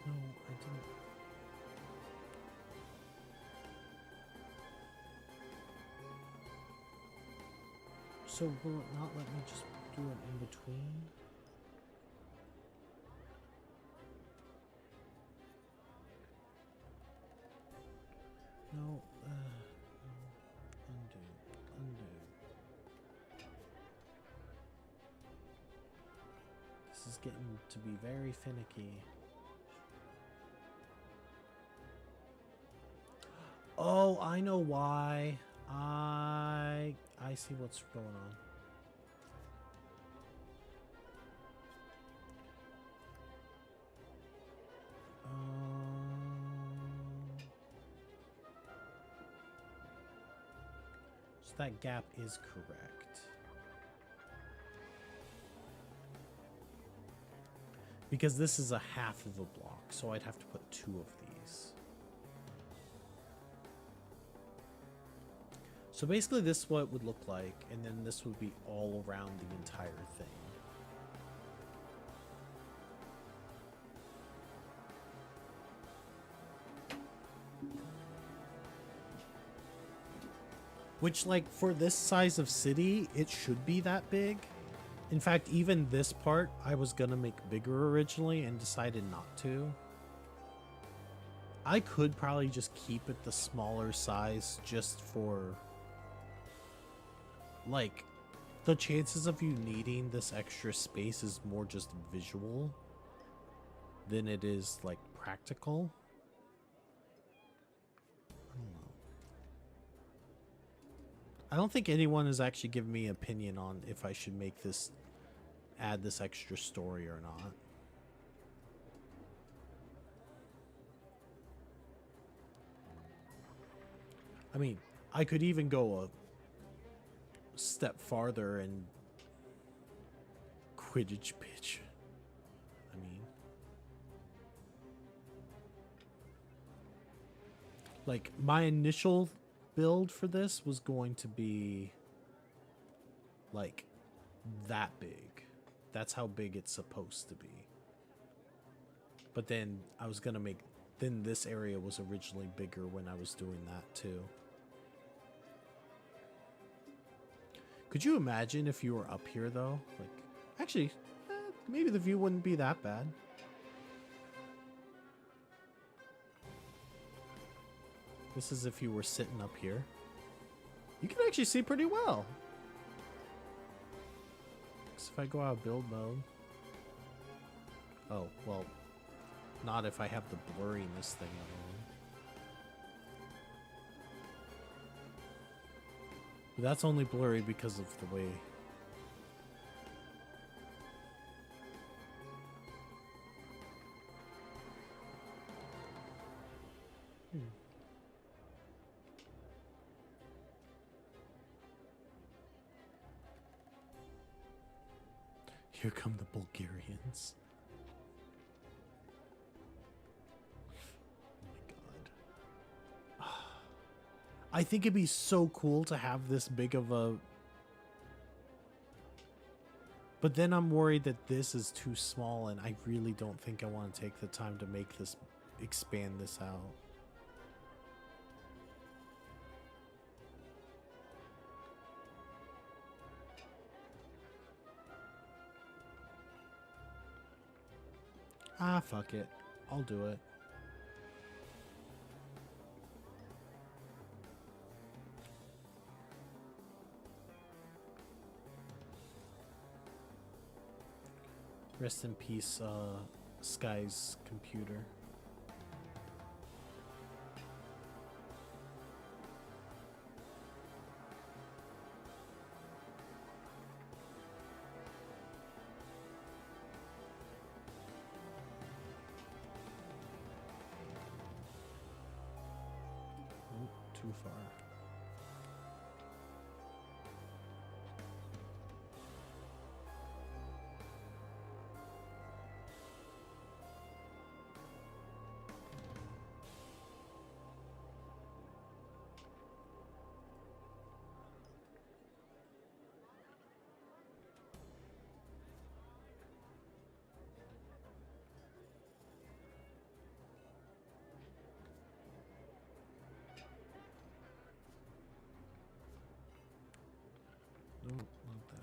No, I didn't. So will it not let me just do it in between? No, undo, undo. This is getting to be very finicky. Oh, I know why. I see what's going on. So that gap is correct. Because this is a half of a block, so I'd have to put 2 of these. So basically this is what it would look like, and then this would be all around the entire thing. Which, like, for this size of city, it should be that big. In fact, even this part I was gonna make bigger originally and decided not to. I could probably just keep it the smaller size just for, like, the chances of you needing this extra space is more just visual than it is, like, practical. I don't know. I don't think anyone has actually given me an opinion on if I should make this, add this extra story or not. I mean, I could even go a step farther and Quidditch pitch. I mean, like, my initial build for this was going to be like that big. That's how big it's supposed to be. But then I was gonna make, then this area was originally bigger when I was doing that too. Could you imagine if you were up here though? Like, actually, maybe the view wouldn't be that bad. This is if you were sitting up here. You can actually see pretty well. So if I go out of build mode. Oh, well, not if I have the blurriness thing on. But that's only blurry because of the way. Here come the Bulgarians. Oh my god. I think it'd be so cool to have this big of a... But then I'm worried that this is too small, and I really don't think I want to take the time to make this, expand this out. Ah, fuck it. I'll do it. Rest in peace, Sky's computer. Too far. No, not that.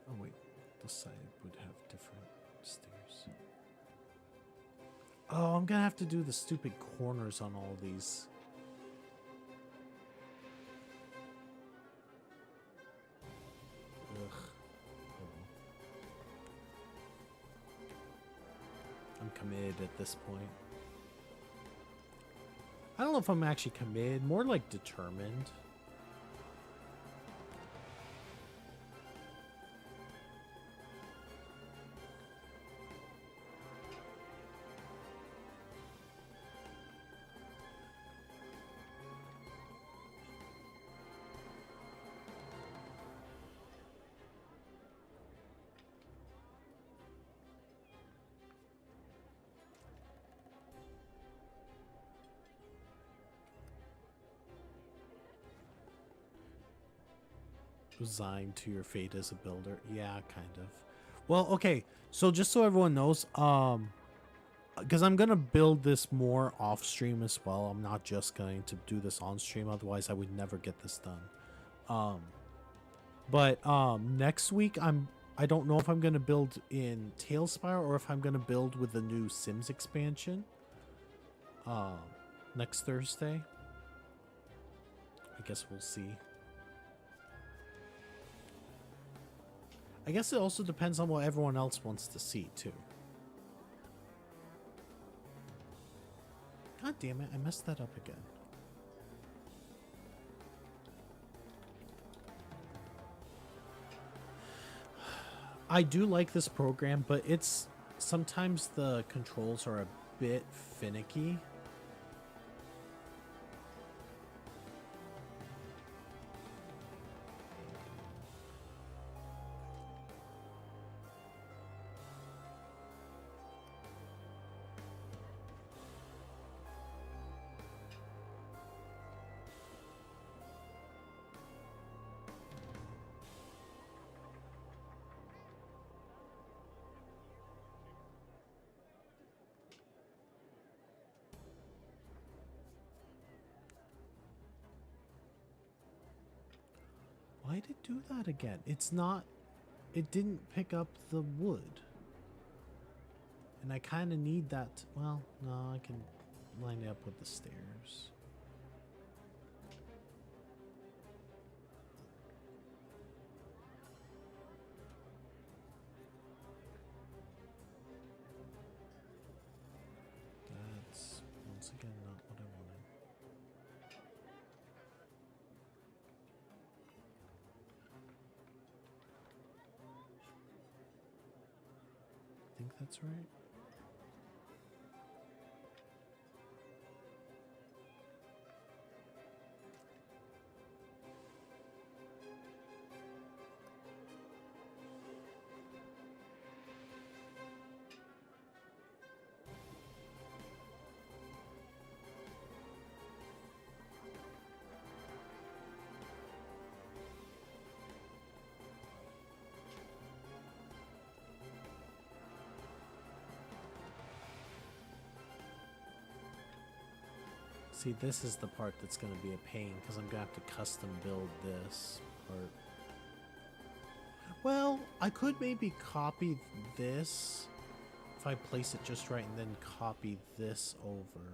Oh wait, the side would have different stairs. Oh, I'm gonna have to do the stupid corners on all these. Ugh. committed at this point. I don't know if I'm actually committed, more like determined. Resigned to your fate as a builder. Yeah, kind of. Well, okay. So just so everyone knows, because I'm gonna build this more off stream as well. I'm not just going to do this on stream, otherwise I would never get this done. But next week I don't know if I'm gonna build in Tailspire or if I'm gonna build with the new Sims expansion. Next Thursday. I guess we'll see. I guess it also depends on what everyone else wants to see, too. God damn it, I messed that up again. I do like this program, but it's sometimes the controls are a bit finicky. Why did it do that again? It's not... It didn't pick up the wood. And I kind of need that... Well, no, I can line it up with the stairs. That's, once again, not what I wanted. I think that's right. See, this is the part that's going to be a pain, because I'm going to have to custom build this part. Well, I could maybe copy this if I place it just right and then copy this over.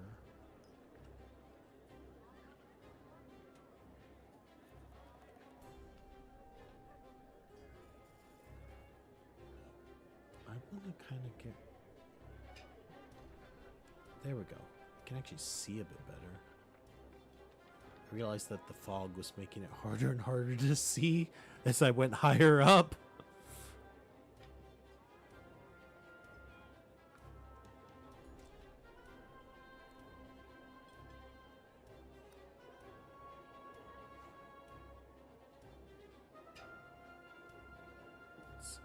I want to kind of get... There we go. I can actually see a bit better. I realized that the fog was making it harder and harder to see as I went higher up. Let's see.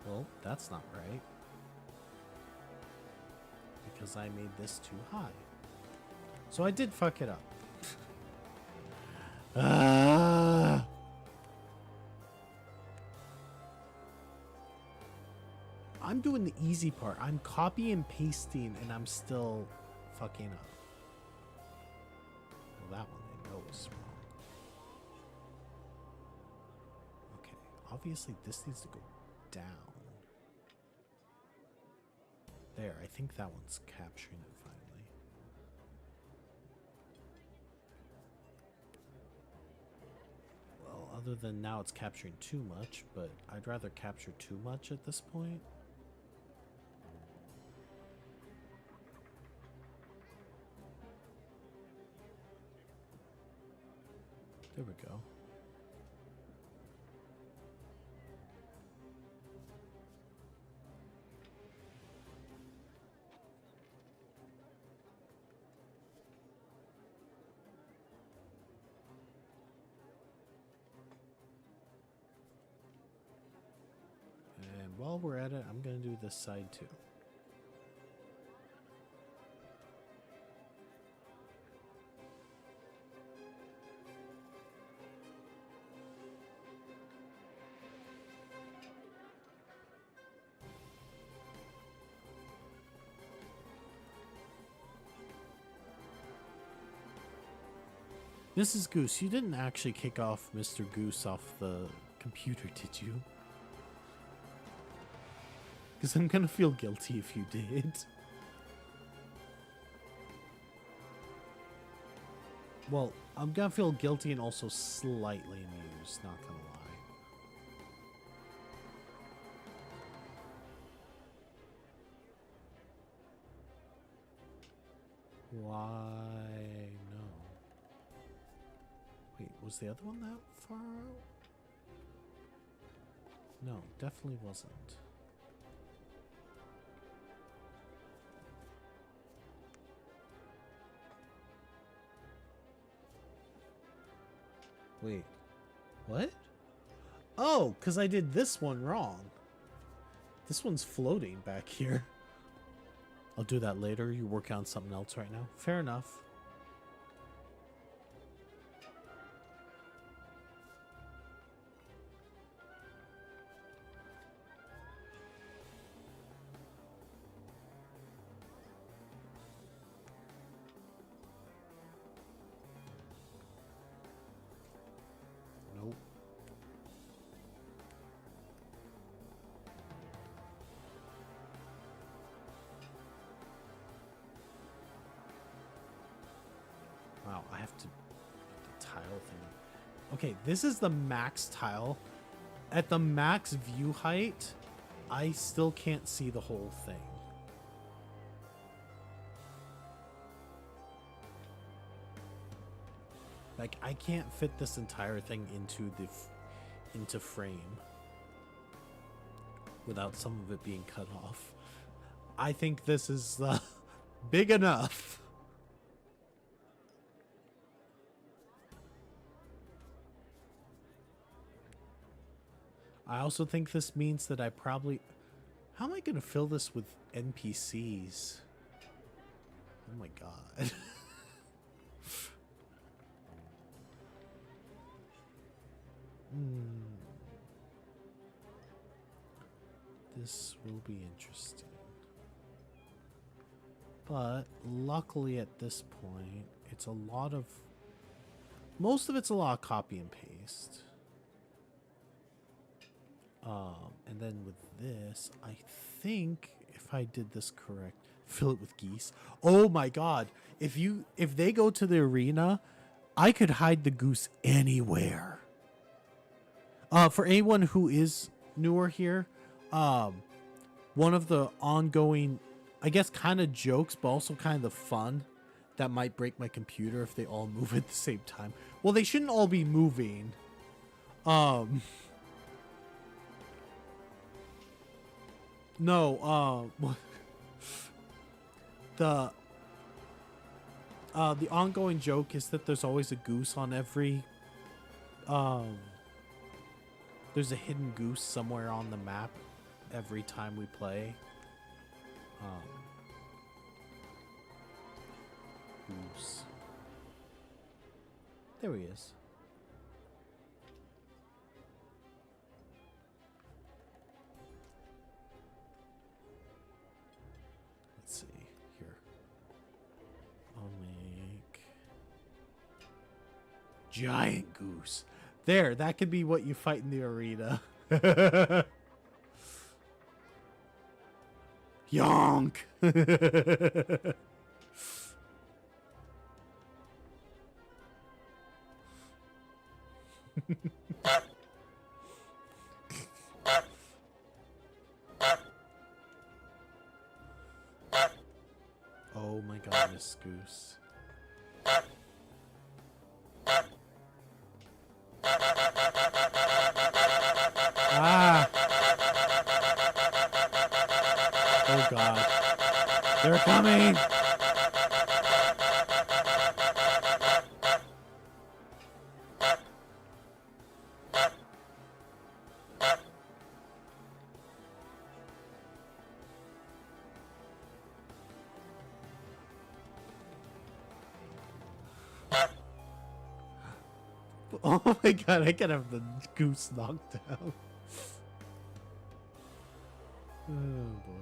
Well, that's not right. Because I made this too high. So I did fuck it up. Ah! I'm doing the easy part. I'm copy and pasting and I'm still fucking up. Well, that one I know is wrong. obviously this needs to go down. There, I think that one's capturing it finally. Well, other than now it's capturing too much, but I'd rather capture too much at this point. There we go. And while we're at it, I'm going to do this side too. Mrs. Goose, you didn't actually kick off Mr. Goose off the computer, did you? Because I'm gonna feel guilty if you did. Well, I'm gonna feel guilty and also slightly amused, not gonna lie. Why no? Wait, was the other one that far out? No, definitely wasn't. Wait, what? Oh, because I did this one wrong. This one's floating back here. I'll do that later. You work on something else right now. Fair enough. Nope. Wow, I have to put the tile thing. Okay, this is the max tile. At the max view height, I still can't see the whole thing. Like, I can't fit this entire thing into frame without some of it being cut off. I think this is big enough. I also think this means that I probably... How am I going to fill this with NPCs? Oh my god. This will be interesting. But luckily at this point, it's a lot of... Most of it's a lot of copy and paste. And then with this, I think if I did this correct, fill it with geese. Oh my god. If they go to the arena, I could hide the goose anywhere. For anyone who is newer here, one of the ongoing, I guess, kind of jokes, but also kind of the fun that might break my computer if they all move at the same time. Well, they shouldn't all be moving. No, the ongoing joke is that there's always a goose on every, there's a hidden goose somewhere on the map every time we play. Goose. There he is. Let's see here. I'll make giant goose. There, that could be what you fight in the arena. Yonk. Oh my god, Miss Goose. Ah! Oh god. They're coming! Oh my god, I can have the goose knocked down. Oh boy.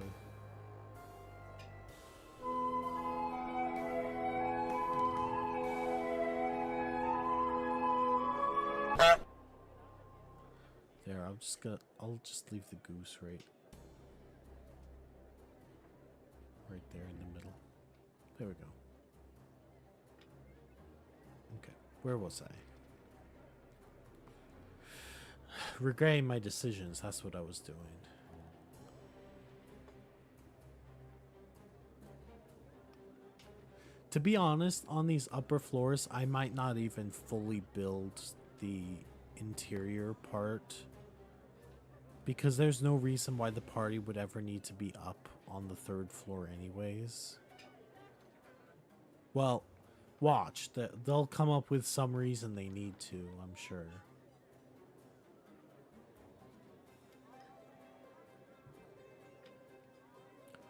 There, I'll just leave the goose right there in the middle. There we go. Okay, where was I? Regretting my decisions, that's what I was doing. To be honest, on these upper floors, I might not even fully build the interior part, because there's no reason why the party would ever need to be up on the 3rd floor anyways. Well, watch. They'll come up with some reason they need to, I'm sure.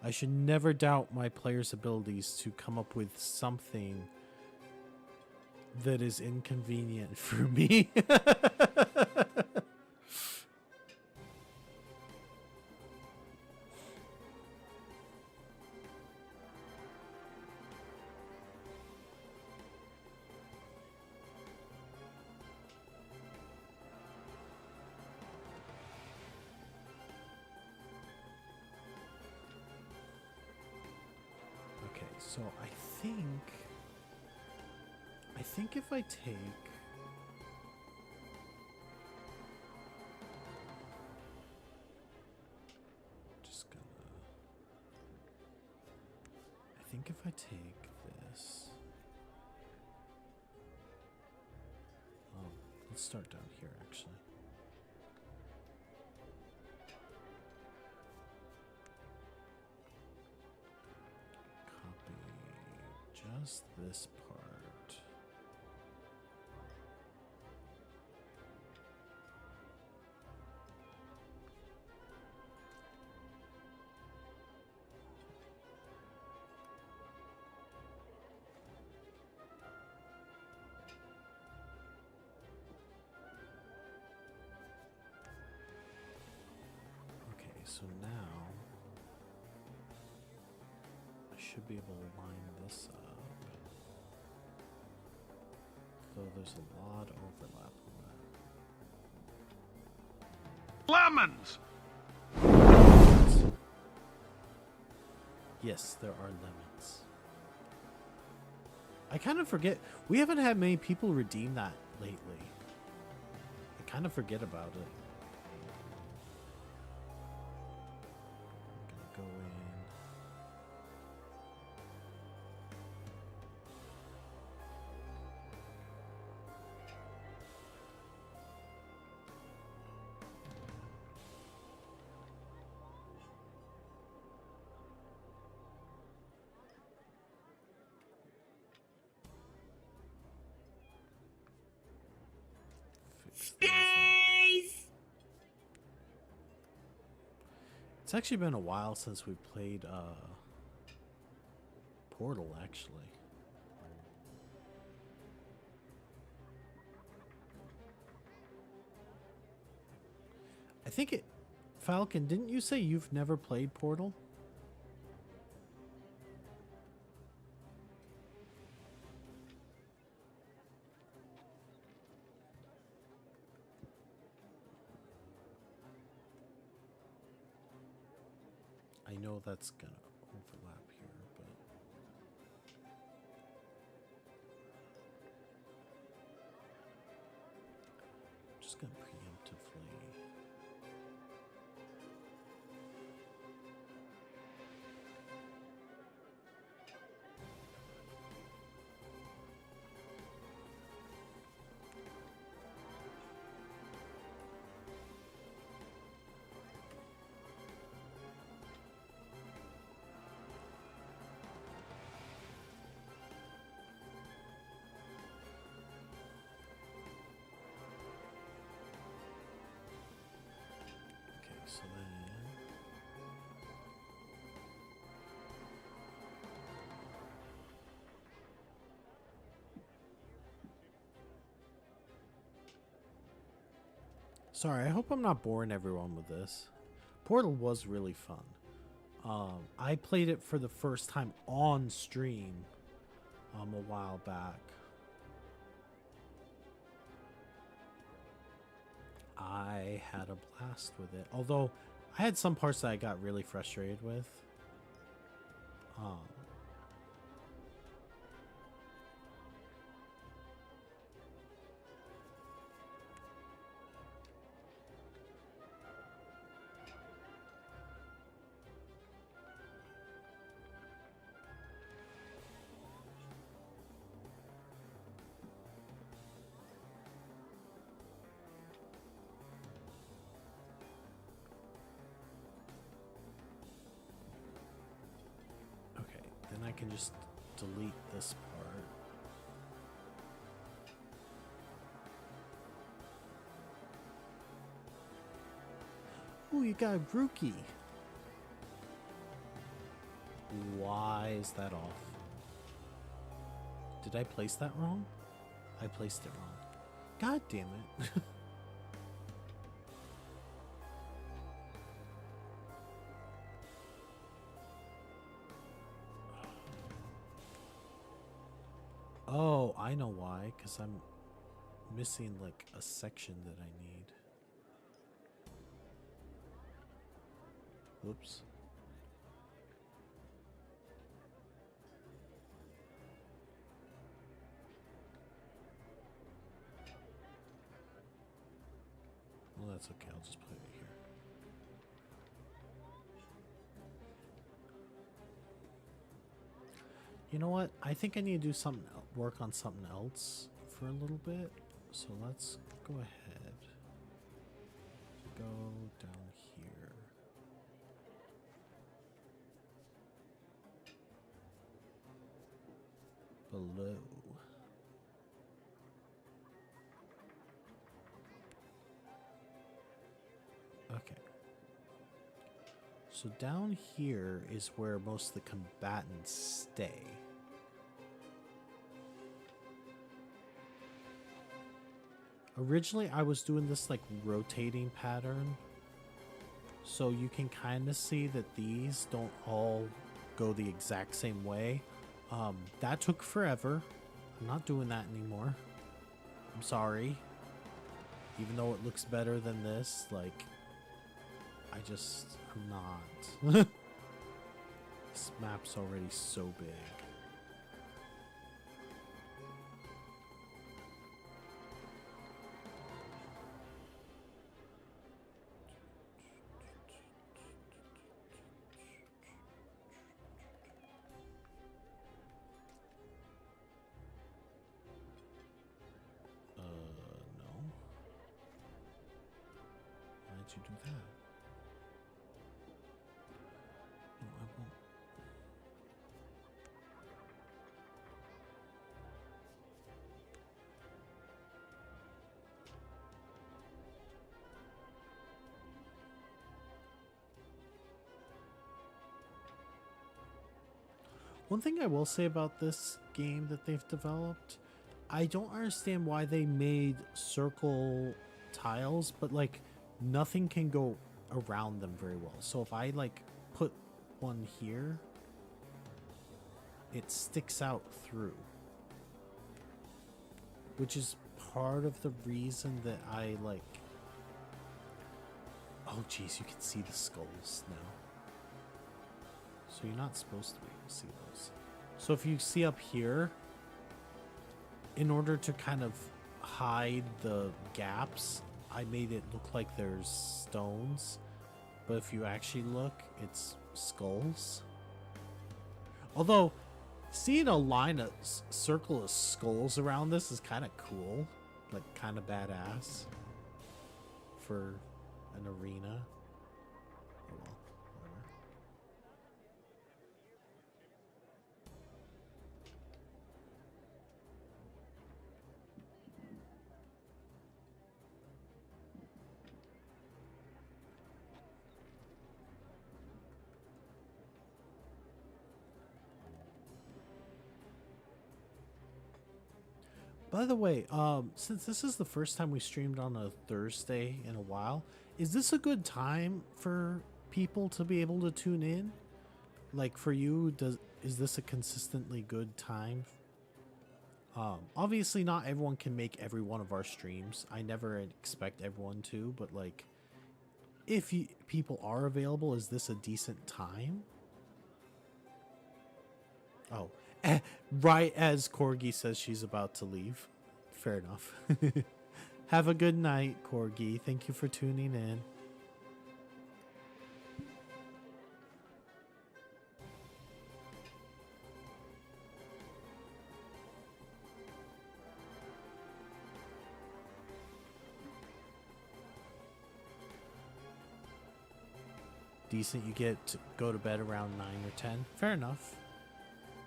I should never doubt my players' abilities to come up with something that is inconvenient for me. So I think if I take I think if I take this, let's start down here actually. Just this part. Okay, so now I should be able to line this up. Though there's a lot of overlap on that. Lemons! Yes, there are lemons. I kind of forget. We haven't had many people redeem that lately. I kind of forget about it. I'm gonna go in. Space! It's actually been a while since we played Portal, actually. I think it... Falcon, didn't you say you've never played Portal? Well, that's gonna overlap here, but I'm just gonna preemptively. Okay, so then. Sorry, I hope I'm not boring everyone with this. Portal was really fun. I played it for the first time on stream a while back. I had a blast with it. Although I had some parts that I got really frustrated with. Okay, then I can just delete this part. Ooh, you got a Grookey. Why is that off? Did I place that wrong? I placed it wrong. God damn it. Oh, I know why. Because I'm missing like a section that I need. Whoops. Well, that's okay. I'll just put it here. You know what? I think I need to do something, work on something else for a little bit. So let's go ahead. Go down here. Below. Okay. So down here is where most of the combatants stay. Originally, I was doing this like rotating pattern. So you can kind of see that these don't all go the exact same way. That took forever. I'm not doing that anymore. I'm sorry. Even though it looks better than this, like, I'm not. This map's already so big. No. Why'd you do that? No, I won't. One thing I will say about this game that they've developed, I don't understand why they made circle tiles, but like nothing can go around them very well. So if I like put one here, it sticks out through, which is part of the reason that I like. Oh geez, you can see the skulls now. So you're not supposed to be able to see those. So if you see up here, in order to kind of hide the gaps, I made it look like there's stones. But if you actually look, it's skulls. Although, seeing a line of circle of skulls around this is kind of cool. Like, kind of badass. For an arena. Oh well, whatever. By the way, since this is the first time we streamed on a Thursday in a while, is this a good time for people to be able to tune in? Like for you, is this a consistently good time? Obviously not everyone can make every one of our streams. I never expect everyone to, but like if people are available, is this a decent time? Oh, right as Corgi says she's about to leave. Fair enough. Have a good night, Corgi. Thank you for tuning in. Decent, you get to go to bed around 9 or 10. Fair enough.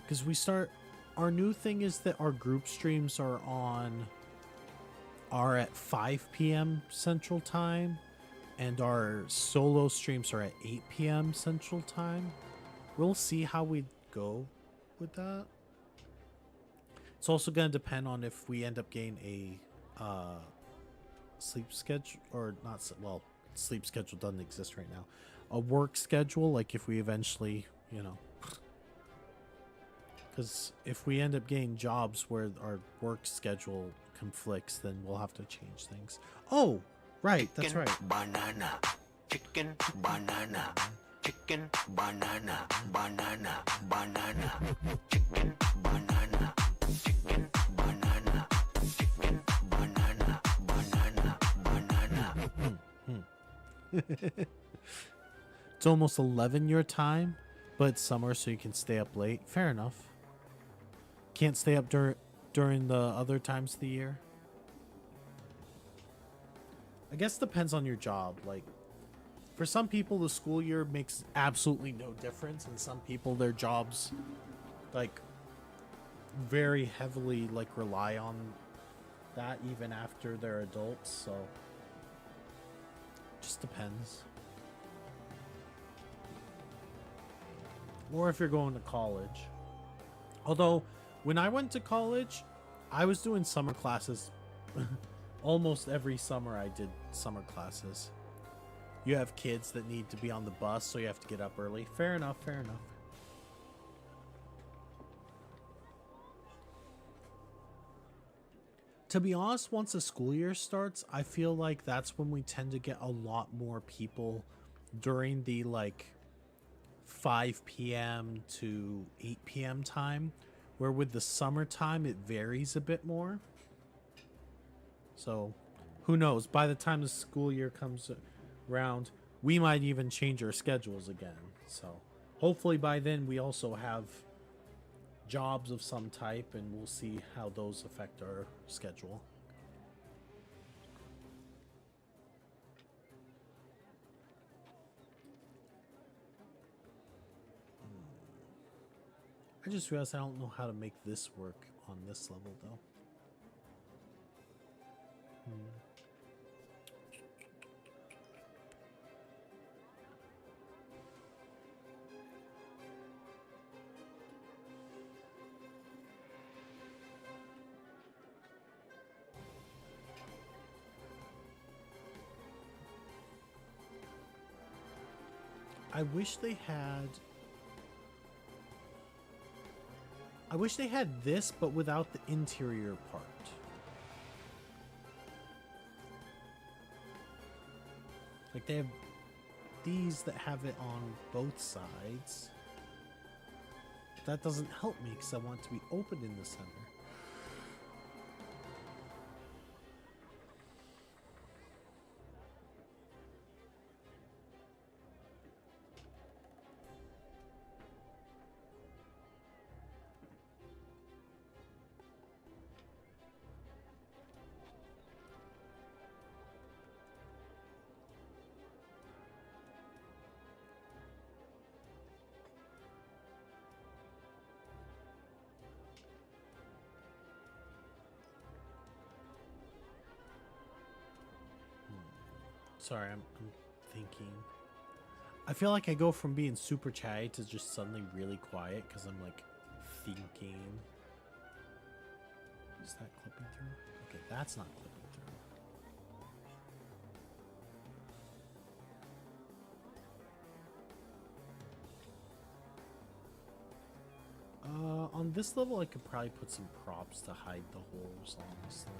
Because we start, our new thing is that our group streams are at 5 p.m. Central Time, and our solo streams are at 8 p.m. Central Time. We'll see how we go with that. It's also going to depend on if we end up getting a sleep schedule, or not, well, sleep schedule doesn't exist right now. A work schedule, like if we eventually, you know, because if we end up getting jobs where our work schedule conflicts, then we'll have to change things. Oh, right, that's right. Banana, chicken, banana, chicken, banana, banana, banana, chicken, banana, chicken, banana, chicken, banana, banana, banana. It's almost 11 your time, but it's summer, so you can stay up late. Fair enough. Can't stay up during the other times of the year. I guess it depends on your job. Like, for some people, the school year makes absolutely no difference, and some people, their jobs, like, very heavily, like, rely on that even after they're adults, so just depends. Or if you're going to college. Although, when I went to college, I was doing summer classes. Almost every summer I did summer classes. You have kids that need to be on the bus, so you have to get up early. Fair enough, fair enough. To be honest, once the school year starts, I feel like that's when we tend to get a lot more people during the, like, 5 p.m. to 8 p.m. time, where with the summertime it varies a bit more. So who knows, by the time the school year comes around, we might even change our schedules again. So hopefully by then we also have jobs of some type, and we'll see how those affect our schedule. I just realized I don't know how to make this work on this level, though. I wish they had this, but without the interior part. Like, they have these that have it on both sides. that doesn't help me because I want it to be open in the center. Sorry, I'm thinking. I feel like I go from being super chatty to just suddenly really quiet because I'm like thinking. Is that clipping through? Okay, that's not clipping through. On this level, I could probably put some props to hide the holes, honestly.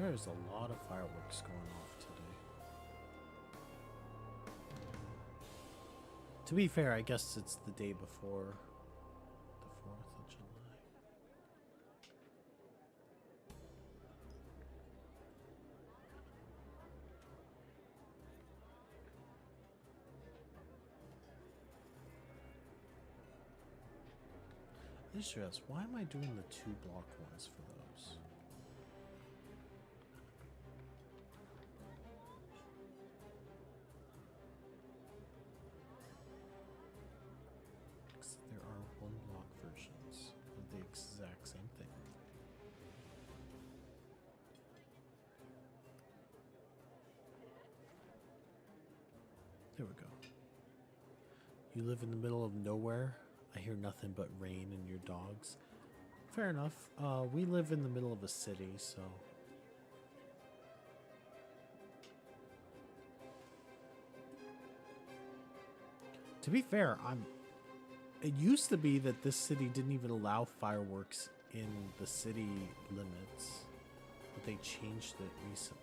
There's a lot of fireworks going off today. To be fair, I guess it's the day before the 4th of July. I just realized, why am I doing the 2-block ones for those? There are 1-block versions of the exact same thing. There we go. You live in the middle of nowhere. I hear nothing but rain and your dogs. Fair enough. We live in the middle of a city, so... To be fair, it used to be that this city didn't even allow fireworks in the city limits, but they changed it recently.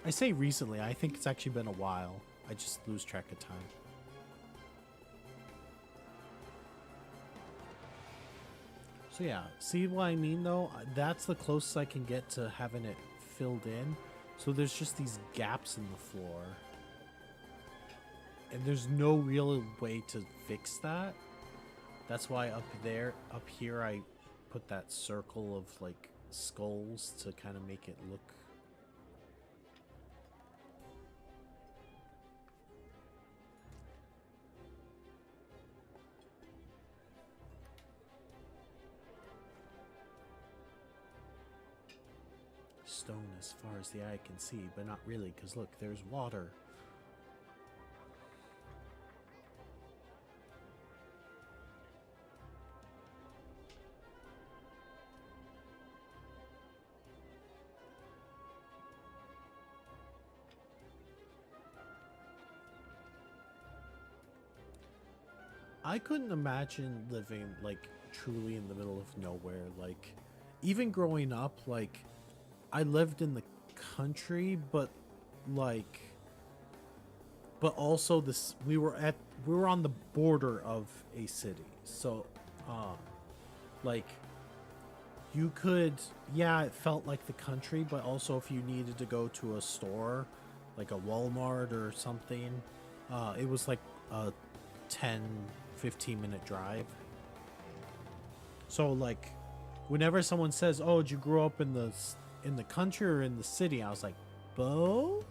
I say recently, I think it's actually been a while. I just lose track of time. So yeah, see what I mean though? That's the closest I can get to having it filled in. So there's just these gaps in the floor. And there's no real way to fix that. That's why up here, I put that circle of like skulls to kind of make it look. Stone as far as the eye can see, but not really, because look, there's water. I couldn't imagine living like truly in the middle of nowhere. Like even growing up, like I lived in the country, but also this we were on the border of a city. So like you could, yeah, it felt like the country, but also if you needed to go to a store like a Walmart or something, it was like a 10-15 minute drive. So like whenever someone says, oh, did you grow up in the country or in the city, I was like, both.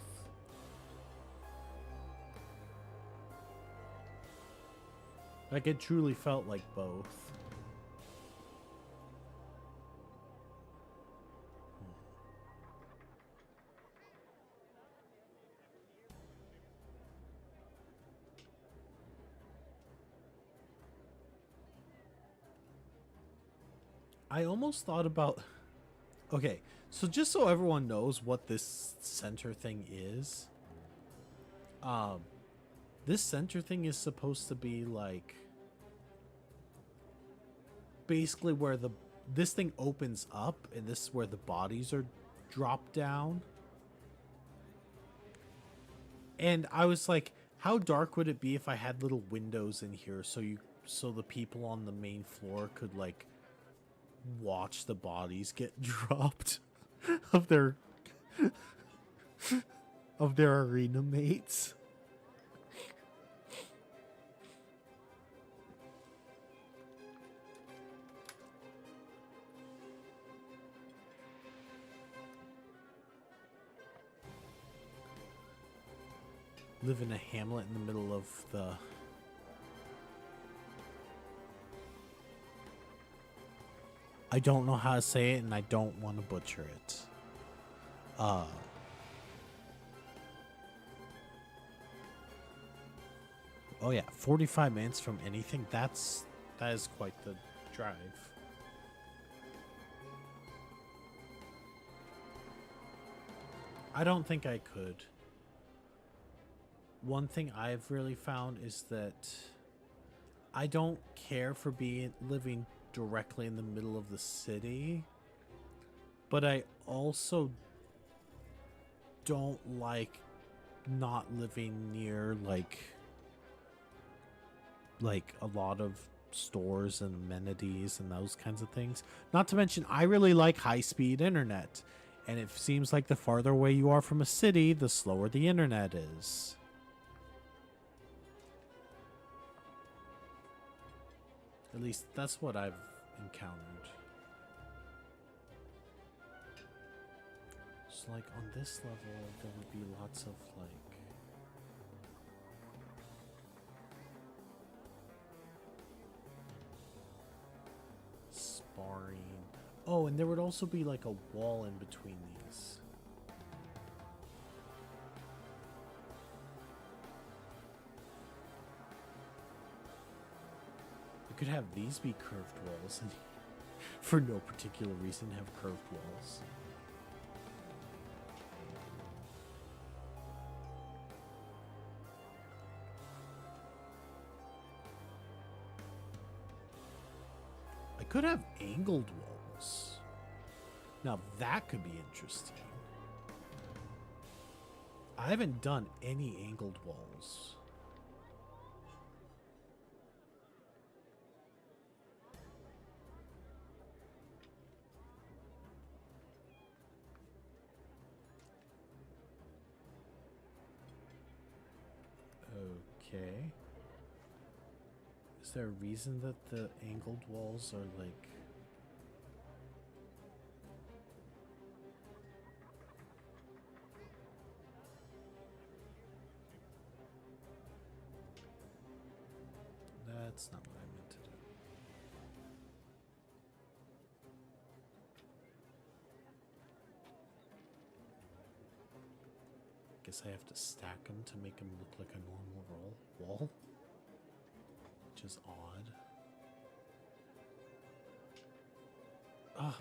Like it truly felt like both. I almost thought about Okay, so just so everyone knows what this center thing is, um, this center thing is supposed to be like basically where this thing opens up, and this is where the bodies are dropped down. And I was like, how dark would it be if I had little windows in here so the people on the main floor could like watch the bodies get dropped of their arena mates. Live in a hamlet in the middle of the... I don't know how to say it, and I don't want to butcher it. Oh yeah, 45 minutes from anything. That is quite the drive. I don't think I could. One thing I've really found is that I don't care for living directly in the middle of the city, but I also don't like not living near like a lot of stores and amenities and those kinds of things. Not to mention, I really like high-speed internet, and it seems like the farther away you are from a city, the slower the internet is. At least that's what I've encountered. So like on this level, there would be lots of like... sparring. Oh, and there would also be like a wall in between these. Could have these be curved walls and for no particular reason have curved walls. I could have angled walls. Now that could be interesting. I haven't done any angled walls. Okay. Is there a reason that the angled walls are like... That's not what I meant to do. Guess I have to stack them to make them look like a normal wall, which is odd.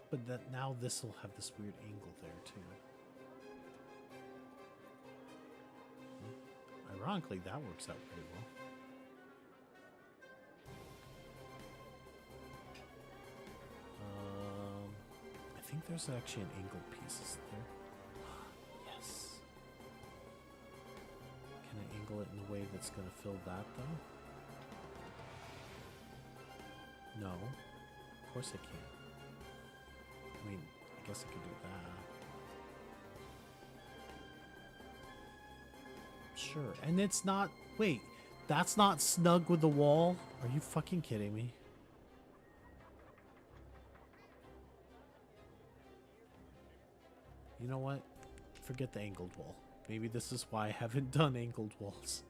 But that now this will have this weird angle there too. Ironically, that works out pretty well. I think there's actually an angled piece, isn't there? Yes. Can I angle it in a way that's going to fill that, though? No. Of course I can't. I mean, I guess I could do that. Sure. And it's not... Wait. That's not snug with the wall? Are you fucking kidding me? You know what? Forget the angled wall. Maybe this is why I haven't done angled walls.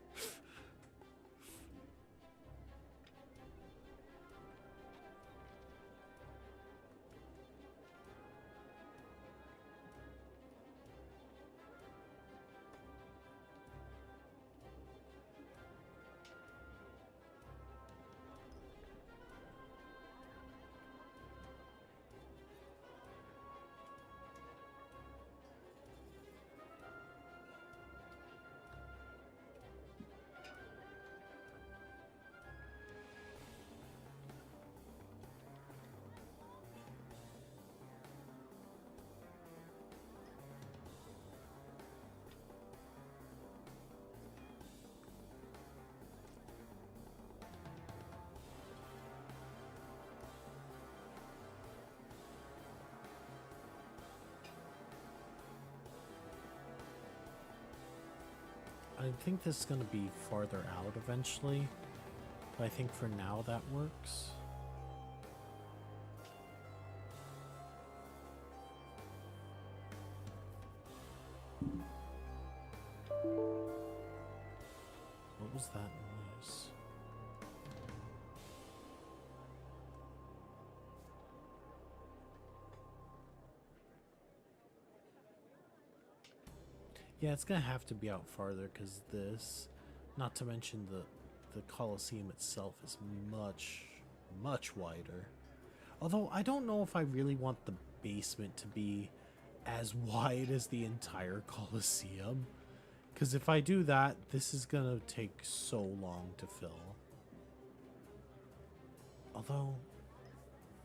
I think this is going to be farther out eventually. But I think for now that works. What was that noise? Yeah, it's gonna have to be out farther because this, not to mention the Colosseum itself is much wider. Although I don't know if I really want the basement to be as wide as the entire Colosseum. Because if I do that, this is gonna take so long to fill. Although,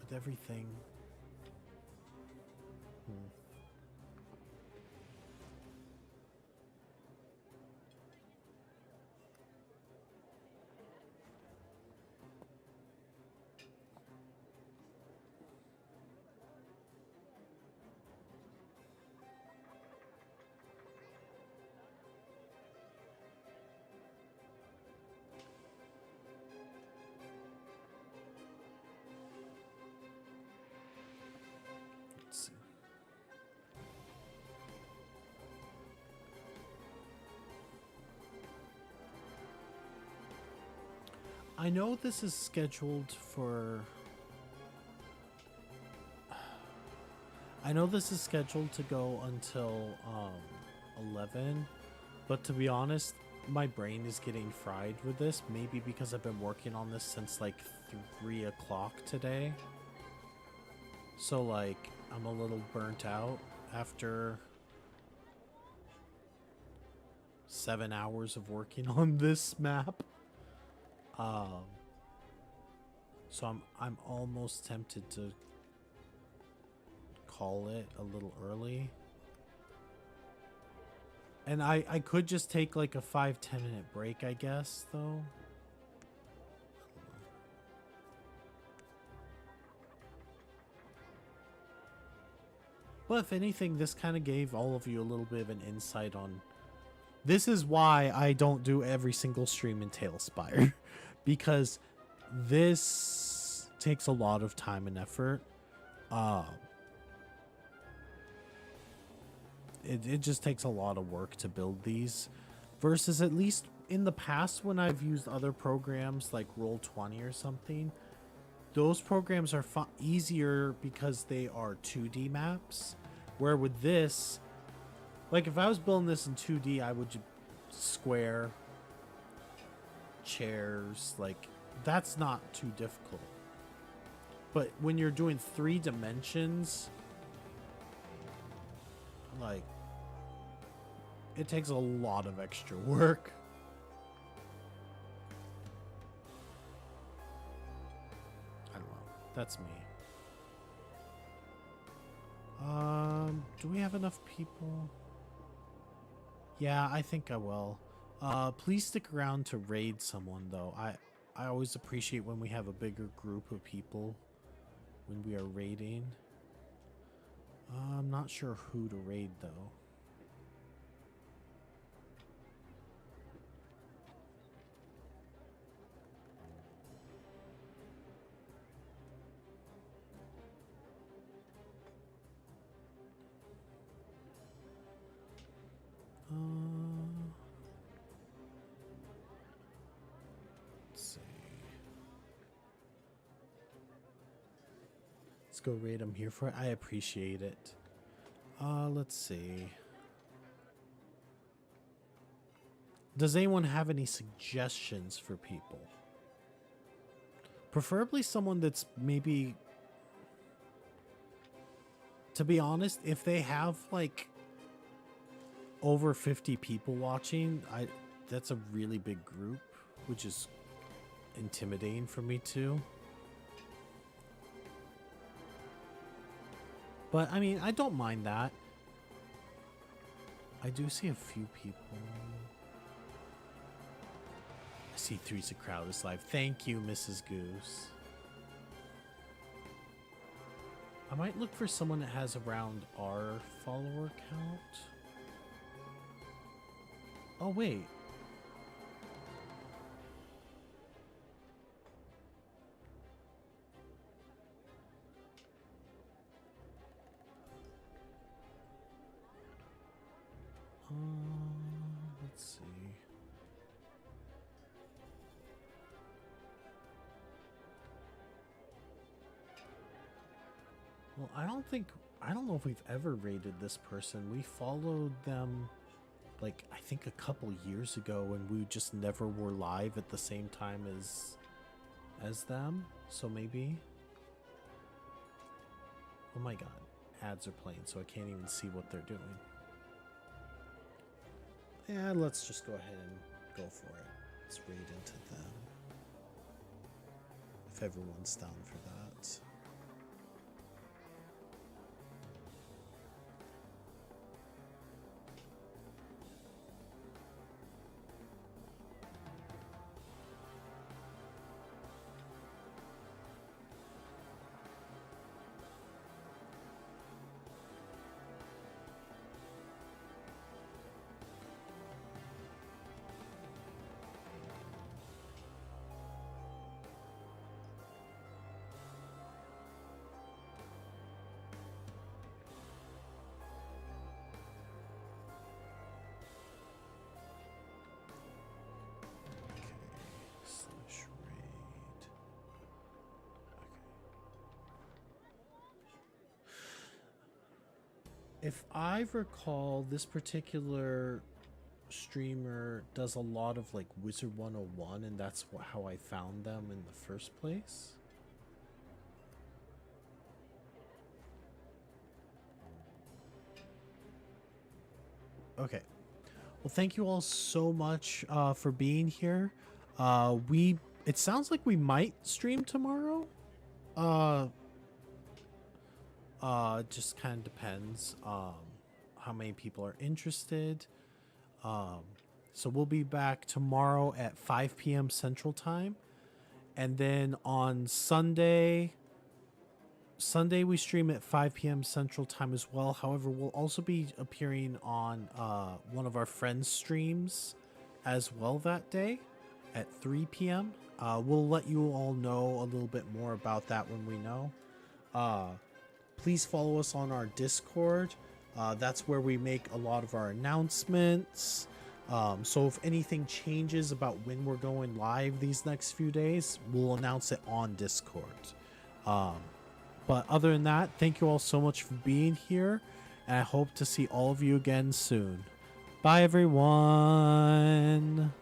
with everything... Let's see. I know this is scheduled for... I know this is scheduled to go until 11, but to be honest, my brain is getting fried with this, maybe because I've been working on this since like 3 o'clock today. So like, I'm a little burnt out after 7 hours of working on this map. So I'm almost tempted to call it a little early. And I could just take like a 5-10 minute break, I guess, though. But if anything, this kind of gave all of you a little bit of an insight on... This is why I don't do every single stream in Tailspire. Because this takes a lot of time and effort. It just takes a lot of work to build these. Versus at least in the past when I've used other programs like Roll20 or something. Those programs are easier because they are 2D maps. Where with this, like if I was building this in 2D, I would just square, chairs, like that's not too difficult. But when you're doing 3 dimensions, like it takes a lot of extra work. I don't know. That's me. Do we have enough people? Yeah, I think I will. Please stick around to raid someone though. I always appreciate when we have a bigger group of people when we are raiding. I'm not sure who to raid though. Let's see. Let's go raid them here for it. I appreciate it. Let's see. Does anyone have any suggestions for people? Preferably someone that's maybe... To be honest, if they have like over 50 people watching, that's a really big group, which is intimidating for me too. But I mean, I don't mind that. I do see a few people. I see Theresa Crowd is live. Thank you, Mrs. Goose. I might look for someone that has around our follower count. Oh, wait. Well, I don't know if we've ever raided this person. We followed them like I think a couple years ago, and we just never were live at the same time as them. So maybe. Oh my god, ads are playing, so I can't even see what they're doing. Yeah, let's just go ahead and go for it. Let's raid into them. If everyone's down for that. Slash raid. Okay. If I recall, this particular streamer does a lot of like Wizard 101, and that's how I found them in the first place. Okay. Well, thank you all so much for being here. It sounds like we might stream tomorrow. Just kind of depends how many people are interested. So we'll be back tomorrow at 5 p.m. Central Time, and then on Sunday we stream at 5 p.m. Central Time as well. However, we'll also be appearing on one of our friends' streams as well that day at 3 p.m. We'll let you all know a little bit more about that when we know. Please follow us on our Discord. That's where we make a lot of our announcements. So if anything changes about when we're going live these next few days, we'll announce it on Discord. But other than that, thank you all so much for being here, and I hope to see all of you again soon. Bye, everyone.